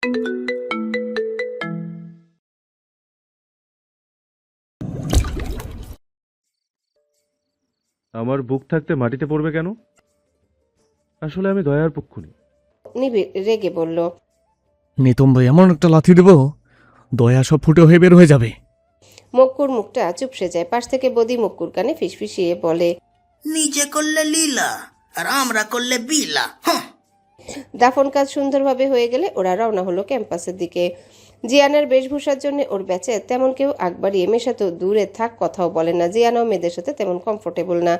আমার বুক থাকতে মাটিতে পড়বে কেন? আসলে আমি দয়ার পক্ষুনি। নিবিড় রেগে বলল। নিতম্ব এমন একটা লাথি দেব, দয়া সব ফুটে হয়ে বের হয়ে যাবে। মক্কুর মুখটা চুপসে যায়। পাশ থেকে বদি মক্কুর কানে ফিসফিসিয়ে বলে, নিজে করলে লীলা আর আমরা করলে বিলা। দাফন কাজ সুন্দরভাবে হয়ে গেলে ওরা রওনা হলো ক্যাম্পাসের দিকে। জিয়ানার বেশভূষার জন্য ওর ব্যাচে তেমন কেউ আগ বাড়িয়ে মেশাতো দূরে থাক, কথাও বলে না। জিয়ানাও মেয়েদের সাথে তেমন কমফোর্টেবল না।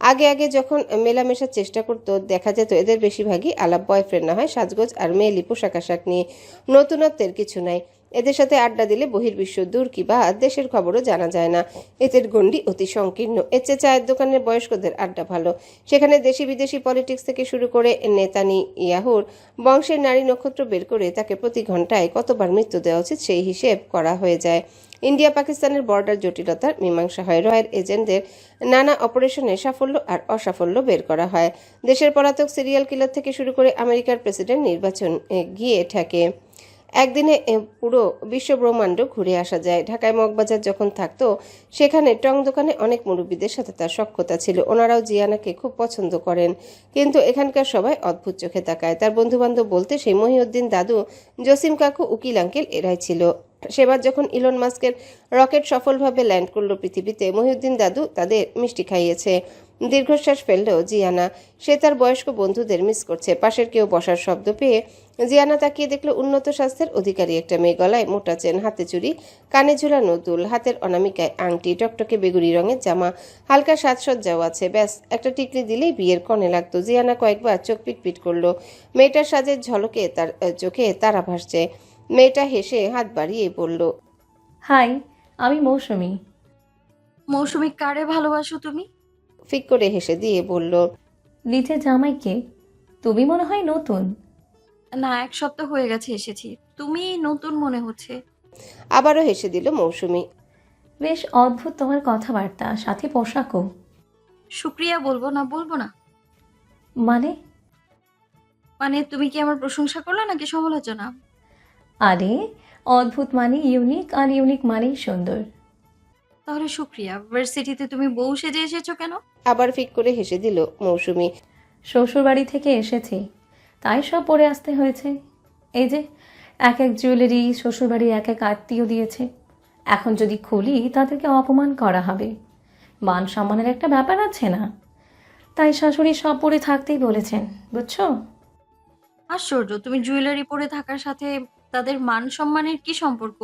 আগে আগে যখন মেলামেশার চেষ্টা করতো দেখা যেত এদের বেশিরভাগই আলাপ বয়ফ্রেন্ড না হয় সাজগোজ আর মেয়েলি পোশাক আশাক নিয়ে। নতুনত্বের কিছু নাই। এদের সাথে আড্ডা দিলে বহির্বিশ্ব দূর কি বা দেশের খবরও জানা যায় না। এদের গণ্ডি অতি সংকীর্ণ। এর চেয়ে চায়ের দোকানের বয়স্কদের আড্ডা ভালো। সেখানে দেশি বিদেশি পলিটিক্স থেকে শুরু করে নেতানি ইয়াহুর বংশের নারী নক্ষত্র বের করে তাকে প্রতি ঘন্টায় কতবার মৃত্যু দেওয়া উচিত সেই হিসেব করা হয়ে যায়। ইন্ডিয়া পাকিস্তানের বর্ডার জটিলতার মীমাংসা হয়। রয়ের এজেন্টদের নানা অপারেশনের সাফল্য আর অসাফল্য বের করা হয়। দেশের পলাতক সিরিয়াল কিলার থেকে শুরু করে আমেরিকার প্রেসিডেন্ট নির্বাচন গিয়ে ঠেকে। একদিনে পুরো বিশ্বব্রহ্মাণ্ড ঘুরে আসা যায়। ঢাকায় মগবাজার যখন থাকতো সেখানে টং দোকানে অনেক মুরব্বীদের সাথে তার সখ্যতা ছিল। ওনারাও জিয়ানাকে খুব পছন্দ করেন, কিন্তু এখানকার সবাই অদ্ভুত চোখে তাকায়। তার বন্ধুবান্ধব বলতে সেই মহিউদ্দিন দাদু, জসিম কাকু, উকিল আঙ্কেল এরাই ছিল। সেবার যখন ইলন মাস্কের রকেট সফলভাবে ল্যান্ড করলো পৃথিবীতে, মহিউদ্দিন দাদু তাদের মিষ্টি খাইয়েছে। দীর্ঘশ্বাস ফেলল জিয়ানা। সে তার বয়স্ক বন্ধুদের মিস করছে। পাশের কেউ বসার শব্দ পেয়ে জিয়ানা তাকিয়ে দেখলো উন্নত স্বাস্থ্যের অধিকারী একটা মেয়ে। গলায় মোটা চেন, হাতে চুড়ি, কানে ঝুলানো দুল, হাতের অনামিকায় আংটি, টকটকে বেগুনি রঙের জামা, হালকা সাজসজ্জাও আছে। ব্যাস একটা টিকলি দিলেই বিয়ের কনে লাগতো। জিয়ানা কয়েকবার চোখ পিটপিট করলো। মেয়েটার সাজের ঝলকে তার চোখে তারা ভাসছে। মেয়েটা হেসে হাত বাড়িয়ে বলল, হাই, আমি মৌসুমি। মৌসুমি কারে ভালোবাসো তুমি? ফিক করে হেসে দিয়ে বলল, নিজের জামাইকে। তুমি মনে হয় নতুন। না, 1 সপ্তাহ হয়ে গেছে এসেছি। তুমি নতুন মনে হচ্ছে। আবারও হেসে দিল মৌসুমি। বেশ অদ্ভুত তোমার কথাবার্তা, সাথে পোশাকও। শুক্রিয়া বলবো না? মানে? মানে তুমি কি আমার প্রশংসা করলে নাকি সমালোচনা? আরে, অদ্ভুত মানে ইউনিক, আর ইউনিক মানেই সুন্দর। তাহলে শুক্রিয়া। ভার্সিটিতে তুমি বউ সেজে এসেছো কেন? আবার ফিক করে হেসে দিল মৌসুমি। শ্বশুর বাড়ি থেকে এসেছি, তাই সব পরে আসতে হয়েছে। এই যে এক এক জুয়েলারি শ্বশুরবাড়ির এক এক আত্মীয় দিয়েছে। এখন যদি খুলি তাদেরকে অপমান করা হবে। মান সম্মানের একটা ব্যাপার আছে না? তাই শাশুড়ি সব পরে থাকতেই বলেছেন, বুঝছো? আশ্চর্য, তুমি জুয়েলারি পরে থাকার সাথে তাদের মান সম্মানের কি সম্পর্ক?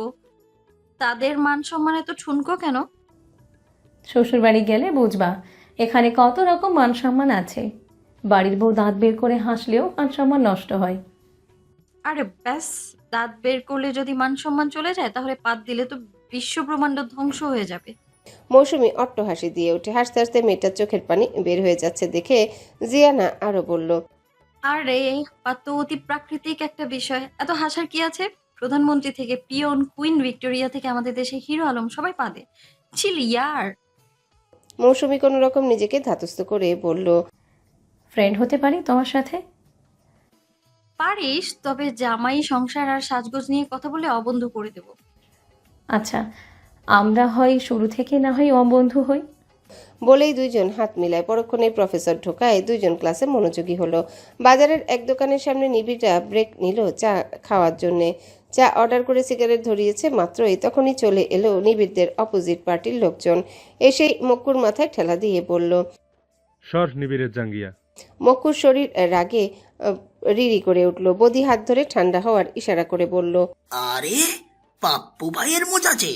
তাদের মান সম্মান এত ঠুনকো কেন? শ্বশুরবাড়ি গেলে বুঝবা এখানে কত রকম মান সম্মান আছে। বাড়ির বউ দাঁত বের করে হাসলেও মান সম্মান নষ্ট হয়। আরে ব্যাস, দাঁত বের করলে যদি মান সম্মান চলে যায় তাহলে পাত দিলে তো বিশ্ব ব্রহ্মাণ্ড ধ্বংস হয়ে যাবে। মৌসুমি অট্ট হাসি দিয়ে ওঠে। হাসতে হাসতে মেয়েটার চোখের পানি বের হয়ে যাচ্ছে দেখে জিয়ানা আরো বলল, আরে পাত তো অতি প্রাকৃতিক একটা বিষয়, এত হাসার কি আছে? প্রধানমন্ত্রী থেকে পিয়ন, কুইন ভিক্টোরিয়া থেকে আমাদের দেশে হিরো আলম সবাই পাদে। চিল ইয়ার। মৌসুমি কোনো রকম নিজেকে ধাতস্থ করে বলল, ফ্রেন্ড হতে পারি তোমার সাথে? পারিস, তবে জামাই, সংসার আর সাজগোজ নিয়ে কথা বলে অবন্ধ করে দেব। আচ্ছা, আমরা হয় শুরু থেকে না হয় অবন্ধু হই। বলেই দুইজন হাত মিলায়। পরক্ষণেই প্রফেসর ঢোকায়। দুইজন ক্লাসে মনোযোগী হলো। বাজারের এক দোকানের সামনে নিবিড়া ব্রেক নিল চা খাওয়ার জন্যে। চা অর্ডার করে সিগারেট ধরিয়েছে মাত্রই তখনই চলে এলো নিবিড়দের অপোজিট পার্টির লোকজন। এসেই মক্কুর মাথায় ঠেলা দিয়ে বলল, সর নিবিড়ের জাঙ্গিয়া। মক্কুর শরীর রাগে রিরি করে উঠল। বদি হাত ধরে ঠান্ডা হওয়ার ইশারা করে বলল, আরে পাপ্পু ভাইয়ের মোচাচে।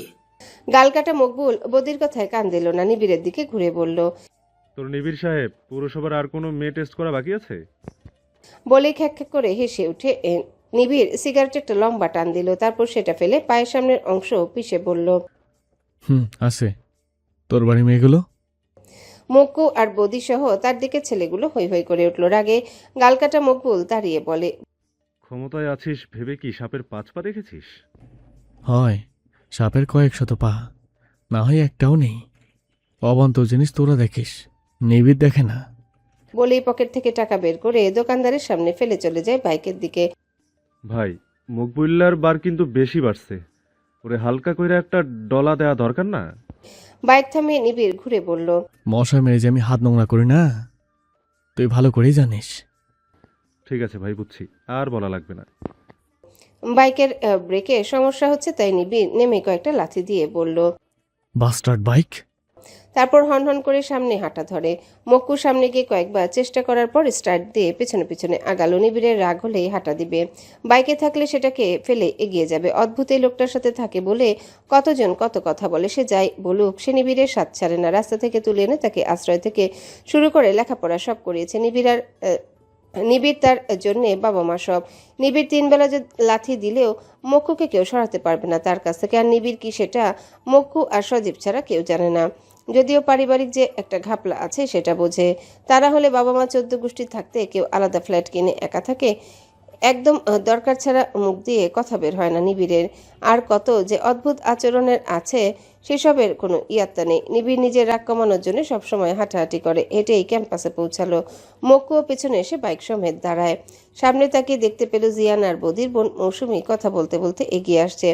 গালকাটা মকবুল বদির কথায় কান দিল না। নিবিড়ের দিকে ঘুরে বলল, তোর নিবিড় সাহেব, পুরসভার আর কোনো মেয়ে টেস্ট করা বাকি আছে? বলেই খ্যাক খ্যাক করে হেসে উঠে নিবিড় সিগারেট একটা লম্বা টান দিল। তারপর সেটা ফেলে পায়ের সামনের অংশ পিষে বলল, আছে। তোর বাড়ি মেয়েগুলো? মক্কু আর বদি সহ তার দিকে ছেলেগুলো হৈ হৈ করে উঠল। রাগে গালকাটা মকবুল দাঁড়িয়ে বলে, ক্ষমতায় আছিস ভেবে কি সাপের 5 পা দেখেছিস? হয়, সাপের কয়েক শত পা, না হয় একটাও নেই। অবান্তর জিনিস তোরা দেখিস, নিবিড় দেখে না। বলেই পকেট থেকে টাকা বের করে দোকানদারের সামনে ফেলে চলে যায় বাইকের দিকে। ভাই, মকবুল্লার বার কিন্তু বেশি বাড়ছে, ওরে হালকা কইরা একটা ডলা দেওয়া দরকার না? বাইক থামিয়ে নিবিড় ঘুরে বলল। মশা মেরে যে আমি হাত নোংরা করি না, তুই ভালো করেই জানিস। ঠিক আছে ভাই, বুঝছি, আর বলা লাগবে না। বাইকের ব্রেকে সমস্যা হচ্ছে, তাই নিবিড় নেমে কয়েকটা লাথি দিয়ে বলল। Bastard bike. তারপর হনহন করে সামনে হাঁটা ধরে। মক্কু সামনে গিয়ে কয়েকবার চেষ্টা করার পর স্টার্ট দিয়ে পেছনে পেছনে আগালো। নিবিড়ের রাগ হলেই হাঁটা দিবে, বাইকে থাকলে সেটাকে ফেলে এগিয়ে যাবে। অদ্ভুত এই লোকটার সাথে থাকে বলে কতজন কত কথা বলে, সে যাই বলুক সে নিবিড়ের সাথ ছাড়ে না। রাস্তা থেকে তুলে এনে তাকে আশ্রয় থেকে শুরু করে লেখাপড়া সব করিয়েছে। নিবিড় তার জন্যে বাবা মা সব। নিবিড় 3 বেলা যে লাথি দিলেও মক্কুকে কেউ সরাতে পারবে না তার কাছ থেকে। আর নিবিড় কি সেটা মক্কু আর সজীব ছাড়া কেউ জানে না। যদিও পারিবারিক যে একটা ঘাপলা আছে সেটা বোঝে। তারা হলে বাবা মা 14 গোষ্ঠী থাকতে কেউ আলাদা ফ্ল্যাট কিনে একা থাকে, একদম দরকার ছাড়া মুখ দিয়ে কথা বের হয় না নিবিড়ের। আর কত যে অদ্ভুত আচরণের আছে সেসবের কোনো ইয়াত্তা নেই। নিবিড় নিজের রাগ কমানোর জন্য সবসময় হাঁটাহাঁটি করে। হেঁটেই ক্যাম্পাসে পৌঁছালো। মক্কুও পেছনে এসে বাইক সমেত দাঁড়ায়। সামনে তাকিয়ে দেখতে পেল জিয়ান আর বদির বোন মৌসুমি কথা বলতে বলতে এগিয়ে আসছে।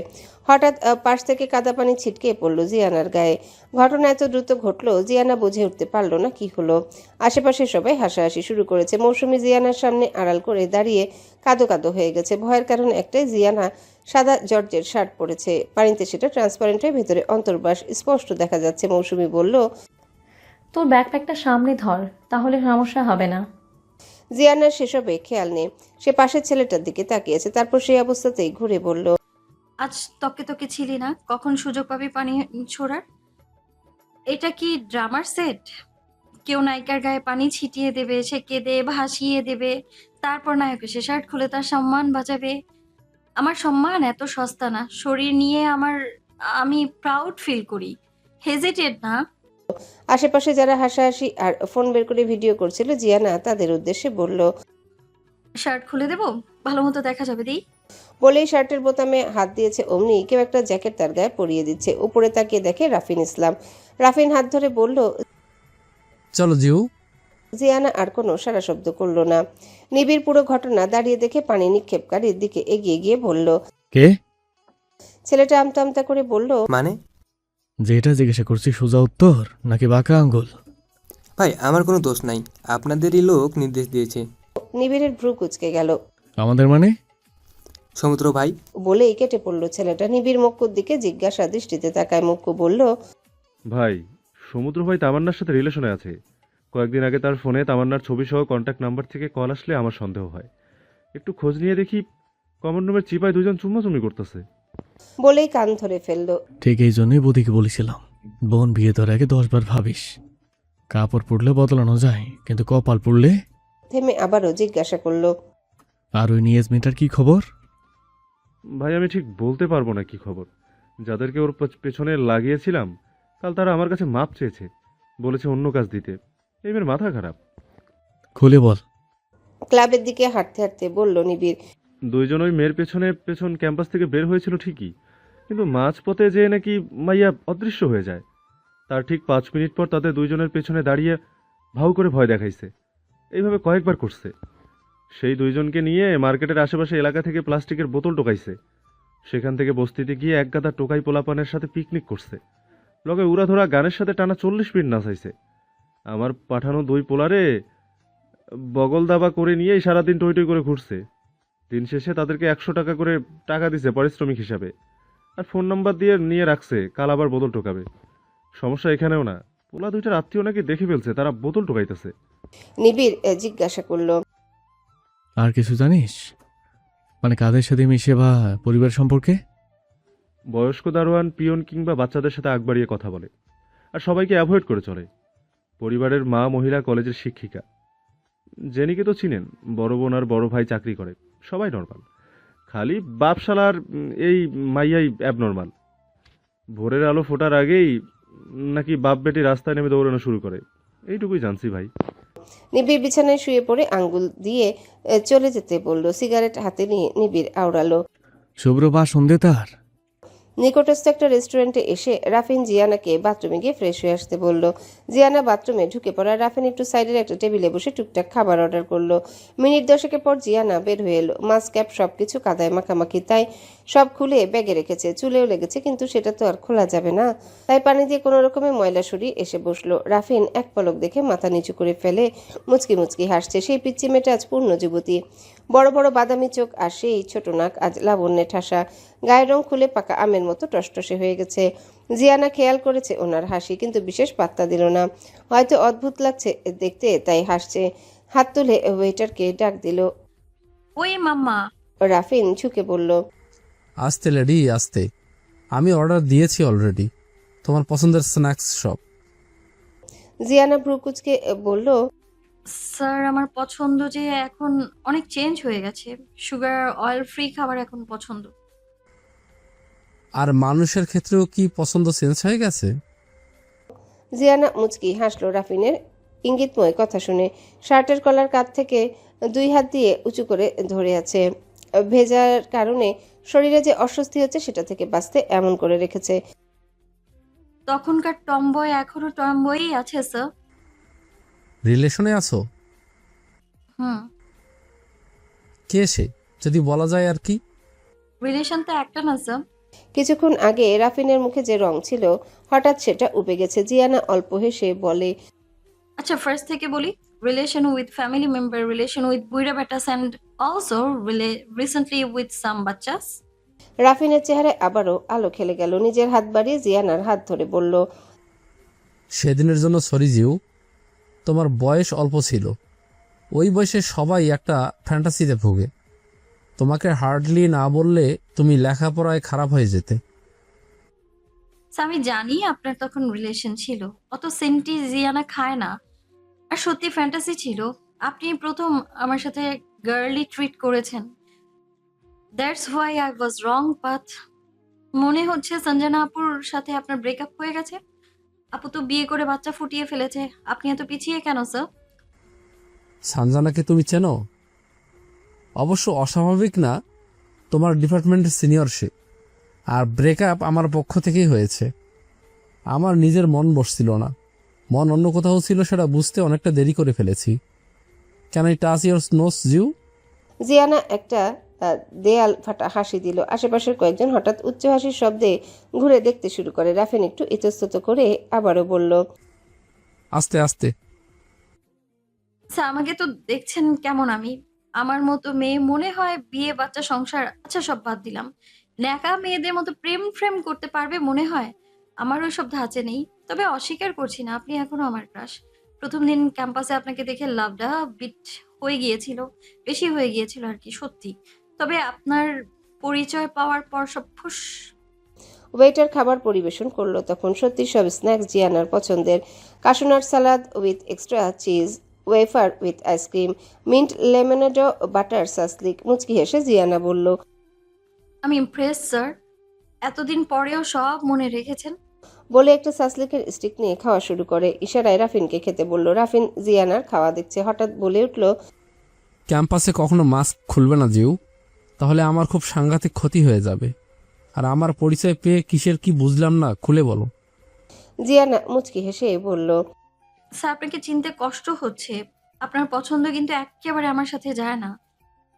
হঠাৎ পাশ থেকে কাদা পানি ছিটকে পড়ল জিয়ানার গায়ে। ঘটনা এত দ্রুত ঘটলো জিয়ানা বুঝে উঠতে পারল না কি হলো। আশেপাশে সবাই হাসাহাসি শুরু করেছে। মৌসুমি জিয়ানার সামনে আড়াল করে দাঁড়িয়ে কাদো কাদো হয়ে গেছে। ভয়ের কারণ একটাই, জিয়ানা সাদা জর্জের শার্ট পরেছে, পানিতে সেটা ট্রান্সপারেন্ট হয়ে ভেতরে অন্তর্বাস স্পষ্ট দেখা যাচ্ছে। মৌসুমি বলল। তোর ব্যাকপ্যাকটা সামনে ধর, তাহলে সমস্যা হবে না। জিয়ানার সেসবে খেয়াল নেই, সে পাশের ছেলেটার দিকে তাকিয়েছে। তারপর সেই অবস্থাতেই ঘুরে বলল। আজ তকে তকে ছিলি না, কখন সুযোগ পাবি পানি ছোড়ার? এটা কি ড্রামার সেট? কেউ নায়িকার গায়ে পানি ছিটিয়ে দেবে, সে কেঁদে ভাসিয়ে দেবে, তারপর নায়ক এসে শার্ট খুলে তার সম্মান বাঁচাবে। আমার সম্মান এত সস্তা না। শরীর নিয়ে আমি প্রাউড ফিল করি, হেজিটেট না। আশেপাশে যারা হাসাহাসি আর ফোন বের করে ভিডিও করছিল জিয়ানা তাদের উদ্দেশ্যে বলল। শার্ট খুলে দেবো, ভালো মতো দেখা যাবে। দিই। বলেই শার্টের বোতামে হাত দিয়েছে, অমনি কেউ একটা জ্যাকেট তার গায়ে পরিয়ে দিচ্ছে। উপরে তাকিয়ে দেখে রাফিন ইসলাম। রাফিন হাত ধরে বলল। চলো জিউ। জিয়ানা আর কোনো সারা শব্দ করলো না। নিবিড় পুরো ঘটনা দাঁড়িয়ে দেখে পানি নিক্ষেপকারীর দিকে এগিয়ে গিয়ে বলল। কে? ছেলেটা আমতা আমতা করে বলল। মানে? যেটা জিজ্ঞাসা করছি সোজা উত্তর নাকি বাঁকা আঙ্গুল? ভাই আমার কোনো দোষ নাই, আপনাদেরই লোক নির্দেশ দিয়েছে। নিবিড়ের ভ্রু কুচকে গেল। আমাদের মানে? সমুদ্র ভাই। বলেই কেটে পড়ল ছেলেটা। নিবিড় মক্কুর দিকে জিজ্ঞাসা দৃষ্টিতে তাকায়। মক্কু বলল। ভাই, সমুদ্র ভাই তামান্নার সাথে রিলেশনে আছে। কয়েকদিন আগে তার ফোনে তামান্নার ছবি সহ কন্ট্যাক্ট নাম্বার থেকে কল আসলে আমার সন্দেহ হয়। একটু খোঁজ নিয়ে দেখি, কমন রুমের চিপায় 2 জন চুম্মাচুম্মি করতেছে। বলেই কান ধরে ফেলল। ঠিক এই জন্যই বদিকে বলেছিলাম, বোন বিয়ে তোর আগে 10 বার ভাবিস। কাপড় পরলে বদলানো যায়, কিন্তু কপাল পড়লে। থেমে আবারও জিজ্ঞাসা করলো। আর ওই নিয়াজমিটার কি খবর? ভাই আমি ঠিক বলতে পারবো না কি খবর। যাদেরকে ওর পেছনে লাগিয়েছিলাম কাল তারা আমার কাছে মাপ চেয়েছে, বলেছে অন্য কাজ দিতে। এই মেয়ের মাথা খারাপ। খুলে বল। ক্লাবের দিকে হাঁটতে হাঁটতে বলল নিবিড়। 2 জন ওই মেয়ের পেছন ক্যাম্পাস থেকে বের হয়েছিল ঠিকই, কিন্তু মাঝপথে যেয়ে নাকি মাইয়া অদৃশ্য হয়ে যায়। তার ঠিক 5 মিনিট পর তাদের 2 জনের পেছনে দাঁড়িয়ে ভাউ করে ভয় দেখাইছে। এইভাবে কয়েকবার করছে। সেই 2 জনকে নিয়ে মার্কেটের আশেপাশে এলাকা থেকে প্লাস্টিকের বোতল টোকাইছে। সেখান থেকে বস্তিতে গিয়ে এক গাদা টোকাই পোলাপানের সাথে পিকনিক করছে। লগে উড়াধরা গানের সাথে টানা 40 মিনিট নাচাইছে। আমার পাঠানো 2 পোলারে বগল দাবা করে নিয়েই সারাদিন টই টই করে ঘুরছে। দিন শেষে তাদেরকে 100 টাকা করে টাকা দিছে পারিশ্রমিক হিসাবে, আর ফোন নাম্বার দিয়ে নিয়ে রাখছে কাল আবার বোতল টোকাবে। সমস্যা এখানেও না, পোলা 2টার আত্মীয় নাকি দেখে ফেলছে তারা বোতল টোকাইতেছে। নিবিড় জিজ্ঞাসা করলো। আর কিছু জানিস? মানে কাদের সাথে মিশে বা পরিবার সম্পর্কে? বয়স্ক দারোয়ান, পিয়ন কিংবা বাচ্চাদের সাথে আগ বাড়িয়ে কথা বলে, আর সবাইকে অ্যাভয়েড করে চলে। পরিবারের মা মহিলা, কলেজের শিক্ষিকা। জেনিকে তো চিনেন, বড় বোন আর বড় ভাই চাকরি করে, সবাই নর্মাল। খালি বাপশালার এই মাইয়াই অ্যাবনর্মাল। ভোরের আলো ফোটার আগেই নাকি বাপ বেটি রাস্তায় নেমে দৌড়ানো শুরু করে। এইটুকুই জানছি ভাই। নিবিড় বিছানায় শুয়ে পড়ে আঙ্গুল দিয়ে চলে যেতে বলল। সিগারেট হাতে নিয়ে নিবিড় আওড়ালো। শুভ্র বা সন্ধে তার। নিকটস্থ একটা রেস্টুরেন্টে এসে রাফিন জিয়ানাকে বাথরুমে গিয়ে ফ্রেশ হয়ে আসতে বলল। জিয়ানা বাথরুমে ঢুকে পড়ায় রাফিন একটু সাইডের একটা টেবিলে বসে টুকটাক খাবার অর্ডার করলো। মিনিট 10 পর জিয়ানা বের হয়ে এলো। মাস্ক ক্যাপ সবকিছু কাদায় মাখামাখি, তাই সব খুলে ব্যাগে রেখেছে। চুলেও লেগেছে, কিন্তু সেটা তো আর খোলা যাবে না, তাই পানি দিয়ে কোনো রকমের ময়লা সরিয়ে এসে বসলো। রাফিন এক পলক দেখে মাথা নিচু করে ফেলে মুচকি মুচকি হাসছে। সেই পিচ্চি মেয়েটা আজ পূর্ণ যুবতী। বড় বড় বাদামি চোখ আর সেই ছোট নাক আজ লাবণ্যে ঠাসা। গায়ের রং খুলে পাকা আমের মতো টসটসে হয়ে গেছে। জিয়ানা খেয়াল করেছে ওনার হাসি, কিন্তু বিশেষ পাত্তা দিল না। হয়তো অদ্ভুত লাগছে দেখতে, তাই হাসছে। হাত তুলে ওয়েটারকে ডাক দিল। ওই মাম্মা। রাফিন ঝুঁকে বলল, আস্তে লেডি আস্তে, আমি অর্ডার দিয়েছি অলরেডি, তোমার পছন্দের স্ন্যাক্স সব। জিয়ানা ভ্রুকুচকে বলল, স্যার আমার পছন্দ যে এখন অনেক চেঞ্জ হয়ে গেছে, সুগার অয়েল ফ্রি খাবার এখন পছন্দ। আর মানুষের ক্ষেত্রেও কি পছন্দ চেঞ্জ হয়ে গেছে? জিয়ানা মুচকি হাসলো রাফিনের ইঙ্গিতময় কথা শুনে। শার্টের কলার কাঁধ থেকে 2 হাত দিয়ে উঁচু করে ধরে আছে। ভেজার কারণে শরীরে যে অস্বস্তি হচ্ছে সেটা থেকে বাঁচতে এমন করে রেখেছে। তখনকার টমবয় এখনো টমবয়ই আছে স্যার। রিলেশনে আছো? হুম। কে সে, যদি বলা যায় আর কি? রিলেশন তো একটা না স্যার। কিছুক্ষণ আগে রাফিনের মুখে যে রং ছিল হঠাৎ সেটা উপে গেছে। জিয়ানা অল্প হেসে বলে, আচ্ছা ফার্স্ট থেকে বলি, relation with family member, relation with বুইরা বেটাস and also recently with some বাচ্চাস। রাফিনের চেহারায় আবারও আলো খেলে গেল। নিজের হাত বাড়িয়ে জিয়ানার হাত ধরে বলল, সেদিনের জন্য সরি জিউ, তোমার বয়স অল্প ছিল। ওই বয়সে সবাই একটা ফ্যান্টাসিতে ভোগে। তোমাকে হার্ডলি না বললে তুমি লেখাপড়ায় খারাপ হয়ে যেতে। আমি জানি আপনার তখন রিলেশন ছিল, অত সেন্টি জিয়ানা খায় না। আর সত্যি ফ্যান্টাসি ছিল। আপনি প্রথম আমার সাথে গার্লি ট্রিট করেছেন, that's why I was wrong path. মনে হচ্ছে সঞ্জনা আপুর সাথে আপনার ব্রেকআপ হয়ে গেছে। আপু তো বিয়ে করে বাচ্চা ফুটিয়ে ফেলেছে, আপনি এত পিছিয়ে কেন স্যার? সানজানাকে তুমি চেনো? অবশ্য অস্বাভাবিক না, তোমার ডিপার্টমেন্টের সিনিয়র সে। আর ব্রেকআপ আমার পক্ষ থেকেই হয়েছে। আমার নিজের মন বসছিল না, মন অন্য কোথাও ছিল, সেটা বুঝতে অনেকটা দেরি করে ফেলেছি। Can I touch your nose জিউ? জিয়ানা একটা দেয়াল ফাটা হাসি দিল। আশেপাশের কয়েকজন হঠাৎ উচ্চ হাসির শব্দে ঘুরে দেখতে শুরু করে। রাফিন একটু ইতস্তত করে আবারও বলল, আস্তে আস্তে। স্যার আমাকে তো দেখছেন কেমন আমি, আমার মতো মেয়ে মনে হয় বিয়ে বাচ্চা সংসার, আচ্ছা সব বাদ দিলাম, ন্যাকা মেয়েদের মতো প্রেম ফ্রেম করতে পারবে মনে হয়? আমার ওইসব ধাঁচে নেই। তবে অস্বীকার করছি না, আপনি এখনো আমার ক্রাশ। প্রথম দিন ক্যাম্পাসে আপনাকে দেখে লাভটা বিট হয়ে গিয়েছিল, বেশি হয়ে গিয়েছিল আর কি, সত্যি। তবে আপনার পরিচয় পাওয়ার পর সব ফুস। ওয়েটার খাবার পরিবেশন করলো। তখন সত্যি সব স্ন্যাক্স জিয়ানার পছন্দের। Cashew nut salad with extra cheese, wafer with ice cream, mint lemonade, butter shashlik. মুচকি হেসে জিয়ানা বলল, আমি ইমপ্রেস স্যার, এতদিন পরেও সব মনে রেখেছেন। বলে একটা সাসলিকের স্টিক নিয়ে খাওয়া শুরু করে। ইশারায় রাফিনকে খেতে বলল। রাফিন জিয়ানার খাওয়া দেখছে, হঠাৎ বলে উঠল, ক্যাম্পাসে কখনো মাস্ক খুলবে না জিউ, তাহলে আমার খুব সাংঘাতিক ক্ষতি হয়ে যাবে। আর আমার পরিচয় পেয়ে কিসের কি বুঝলাম না, খুলে বলো। জিয়ানা মুচকি হেসে বলল, স্যার আপনাকে চিনতে কষ্ট হচ্ছে, আপনার পছন্দ কিন্তু একেবারে আমার সাথে যায় না।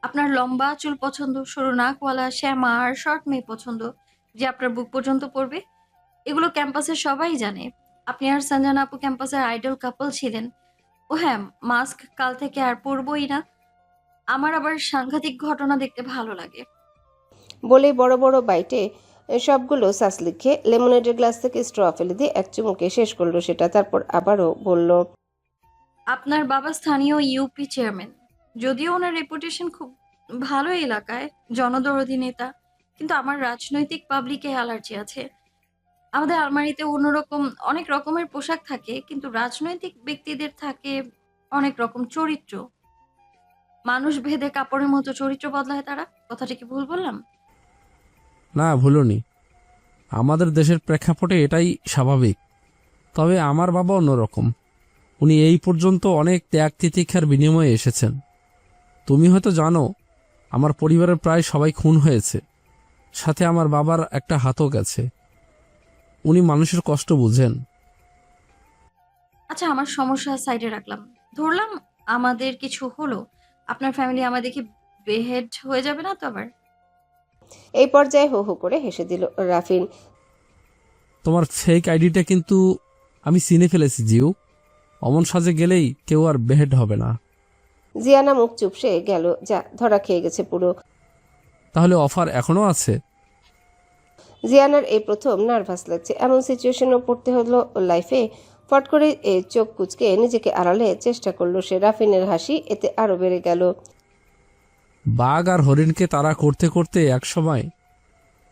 আপনার লম্বা চুল পছন্দ, সরু নাকওয়ালা, শ্যামা আর শর্ট মেয়ে পছন্দ যে আপনার বুক পর্যন্ত পড়বে। এগুলো ক্যাম্পাসের সবাই জানে। আপনি আর সঞ্জনা আপু ক্যাম্পাসের আইডল কাপল ছিলেন। ও হ্যাঁ, মাস্ক কাল থেকে আর পরবই না। আমার আবার সাংঘাতিক ঘটনা দেখতে ভালো লাগে। বলেই বড় বড় বাইটে সবগুলো সাসলিক খেয়ে লেমনেডের গ্লাস থেকে স্ট্র ফেলে দিয়ে এক চুমুকে শেষ করলো সেটা। তারপর আবারও বলল, আপনার বাবা স্থানীয় ইউপি চেয়ারম্যান, যদিও ওনার রেপুটেশন খুব ভালো এলাকায়, জনদরদি নেতা, কিন্তু আমার রাজনৈতিক পাবলিকে অ্যালার্জি আছে। আমাদের আলমারিতে অন্যরকম অনেক রকমের পোশাক থাকে, কিন্তু রাজনৈতিক ব্যক্তিদের থাকে অনেক রকম চরিত্র। মানুষ ভেদে কাপড়ের মতো চরিত্র বদলায় তারা। কথাটা কি ভুল বললাম? না, ভুলনি। আমাদের দেশের প্রেক্ষাপটে এটাই স্বাভাবিক। তবে আমার বাবা অন্যরকম। উনি এই পর্যন্ত অনেক ত্যাগ তিতিক্ষার বিনিময়ে এসেছেন। তুমি হয়তো জানো, আমার পরিবারের প্রায় সবাই খুন হয়েছে। সাথে আমার বাবার একটা হাতও গেছে। উনি মানুষের কষ্ট বুঝেন। আচ্ছা, আমার সমস্যা সাইডে রাখলাম, ধরলাম আমাদের কিছু হলো, আপনার ফ্যামিলি আমার দেখে বেহেড হয়ে যাবে না তো আবার? এই পর্যায়ে হো হো করে হেসে দিল রাফিন। তোমার ফেক আইডিটা কিন্তু আমি চিনে ফেলেছি জিউ। অমন সাজে গেলেই কেউ আর বেহেড হবে না। জিয়ানা মুখ চুপসে গেল, যা ধরা খেয়ে গেছে পুরো। তাহলে অফার এখনো আছে? জিয়ানার এই প্রথম নার্ভাস লাগছে, এমন সিচুয়েশনও পড়তে হলো লাইফে। ফট করে চোখ কুচকে নিজেকে আড়ালে চেষ্টা করলো সে। রাফিনের হাসি এতে আরো বেড়ে গেল। বাঘ আর হরিণকে তাড়া করতে করতে একসময়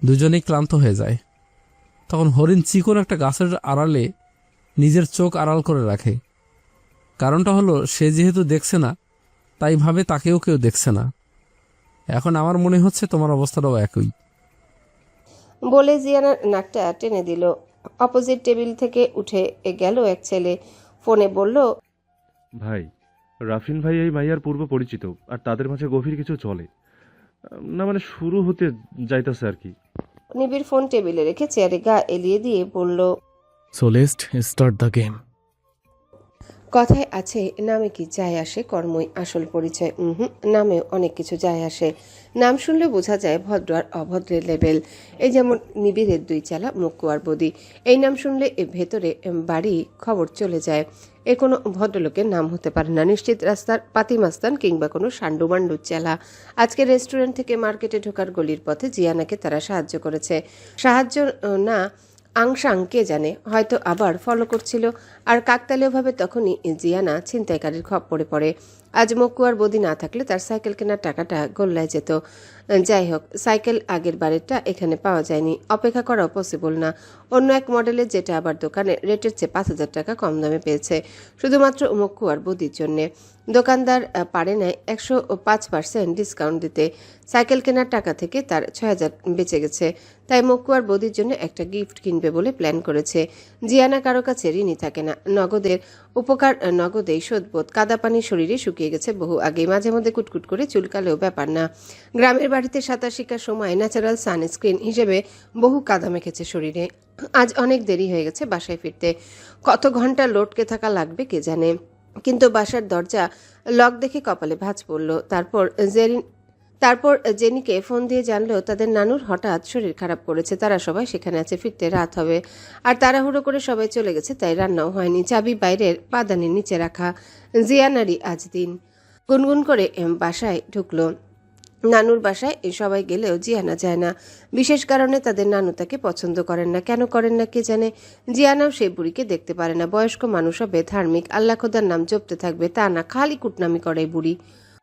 দুজনেই ক্লান্ত হয়ে যায়। তখন হরিণ চিকন একটা গাছের আড়ালে নিজের চোখ আড়াল করে রাখে। কারণটা হলো সে যেহেতু দেখছে না, তাই ভাবে তাকেও কেউ দেখছে না। এখন আমার মনে হচ্ছে তোমার অবস্থাটাও একই। বলে জিয়ানার নাকটা টেনে দিল। অপোজিট টেবিল থেকে উঠে গেল এক ছেলে। ফোনে বলল, ভাই, রাফিন ভাই এই মাইয়ার পূর্ব পরিচিত, আর তাদের মাঝে গভীর কিছু চলে। না মানে শুরু হতে যাইতেছে আর কি। নিবিড় ফোন টেবিলে রেখে চেয়ারে গা এলিয়ে দিয়ে বলল, so let's start the game. কথায় আছে নামে কি যায় আসে, কর্মই আসল পরিচয়। নামেও অনেক কিছু যায় আসে। নাম শুনলে বোঝা যায় ভদ্র আর অভদ্রের লেভেল। এই যেমন নিবিড়ের 2 চালা মুক্কু আর বদি, এই নাম শুনলে ভেতরে বাড়ি খবর চলে যায়। এ কোনো ভদ্রলোকের নাম হতে পারে না, নিশ্চিত রাস্তার পাতিমাস্তান কিংবা কোনো সান্ডুমান্ডুর চেলা। আজকে রেস্টুরেন্ট থেকে মার্কেটে ঢোকার গলির পথে জিয়ানাকে তারা সাহায্য করেছে। সাহায্য না আংশাং কে জানে, হয়তো আবার ফলো করছিল। আর কাকতালীয়ভাবে তখনই জিয়ানা ছিনতাইকারীর খপ্পরে পড়ে। আজ মক্কু আর বদি না থাকলে তার সাইকেল কেনার টাকাটা গোল্লায় যেত। যাই হোক, সাইকেল আগের বারেরটা এখানে পাওয়া যায়নি, অপেক্ষা করাও পসিবল না। অন্য এক মডেলের, যেটা আবার দোকানে রেটের চেয়ে 5,000 টাকা কম দামে পেয়েছে, শুধুমাত্র মক্কু আর বদির জন্যে। দোকানদার পারে নাই 105% ডিসকাউন্ট দিতে। সাইকেল কেনার টাকা থেকে তার 6,000 বেঁচে গেছে। তাই মক্কু আর বদির জন্য একটা গিফট কিনবে বলে প্ল্যান করেছে। জিয়ানা কারো কাছে ঋণী থাকে না, নগদের উপকার নগদেই শোধবোধ। কাদা পানি শরীরে শুকিয়ে গেছে বহু আগে, মাঝে মধ্যে কুটকুট করে চুলকালেও ব্যাপার না। গ্রামের বাড়িতে সাঁতার শেখার সময় ন্যাচারাল সানস্ক্রিন হিসেবে বহু কাদা মেখেছে শরীরে। আজ অনেক দেরি হয়ে গেছে বাসায় ফিরতে, কত ঘন্টা লটকে থাকা লাগবে কে জানে। কিন্তু বাসার দরজা লক দেখে কপালে ভাঁজ পড়ল। তারপর জেনিকে ফোন দিয়ে জানলো তাদের নানুর হঠাৎ শরীর খারাপ করেছে, তারা সবাই সেখানে আছে, ফিরতে রাত হবে। আর তাড়াহুড়ো করে সবাই চলে গেছে, তাই রান্নাও হয়নি। চাবি বাইরের পাদানির নিচে রাখা। জিয়ানারই আজ দিন। গুনগুন করে বাসায় ঢুকলো। নানুর বাসায় সবাই গেলেও জিয়ানা যায় না। বিশেষ কারণে তাদের নানু তাকে পছন্দ করেন না। কেন করেন না কে জানে। জিয়ানাও সেই বুড়িকে দেখতে পারে না। বয়স্ক মানুষ হবে, ধার্মিক, আল্লাহ খোদার নাম জপতে থাকবে, তা না, খালি কুটনামি করে বুড়ি।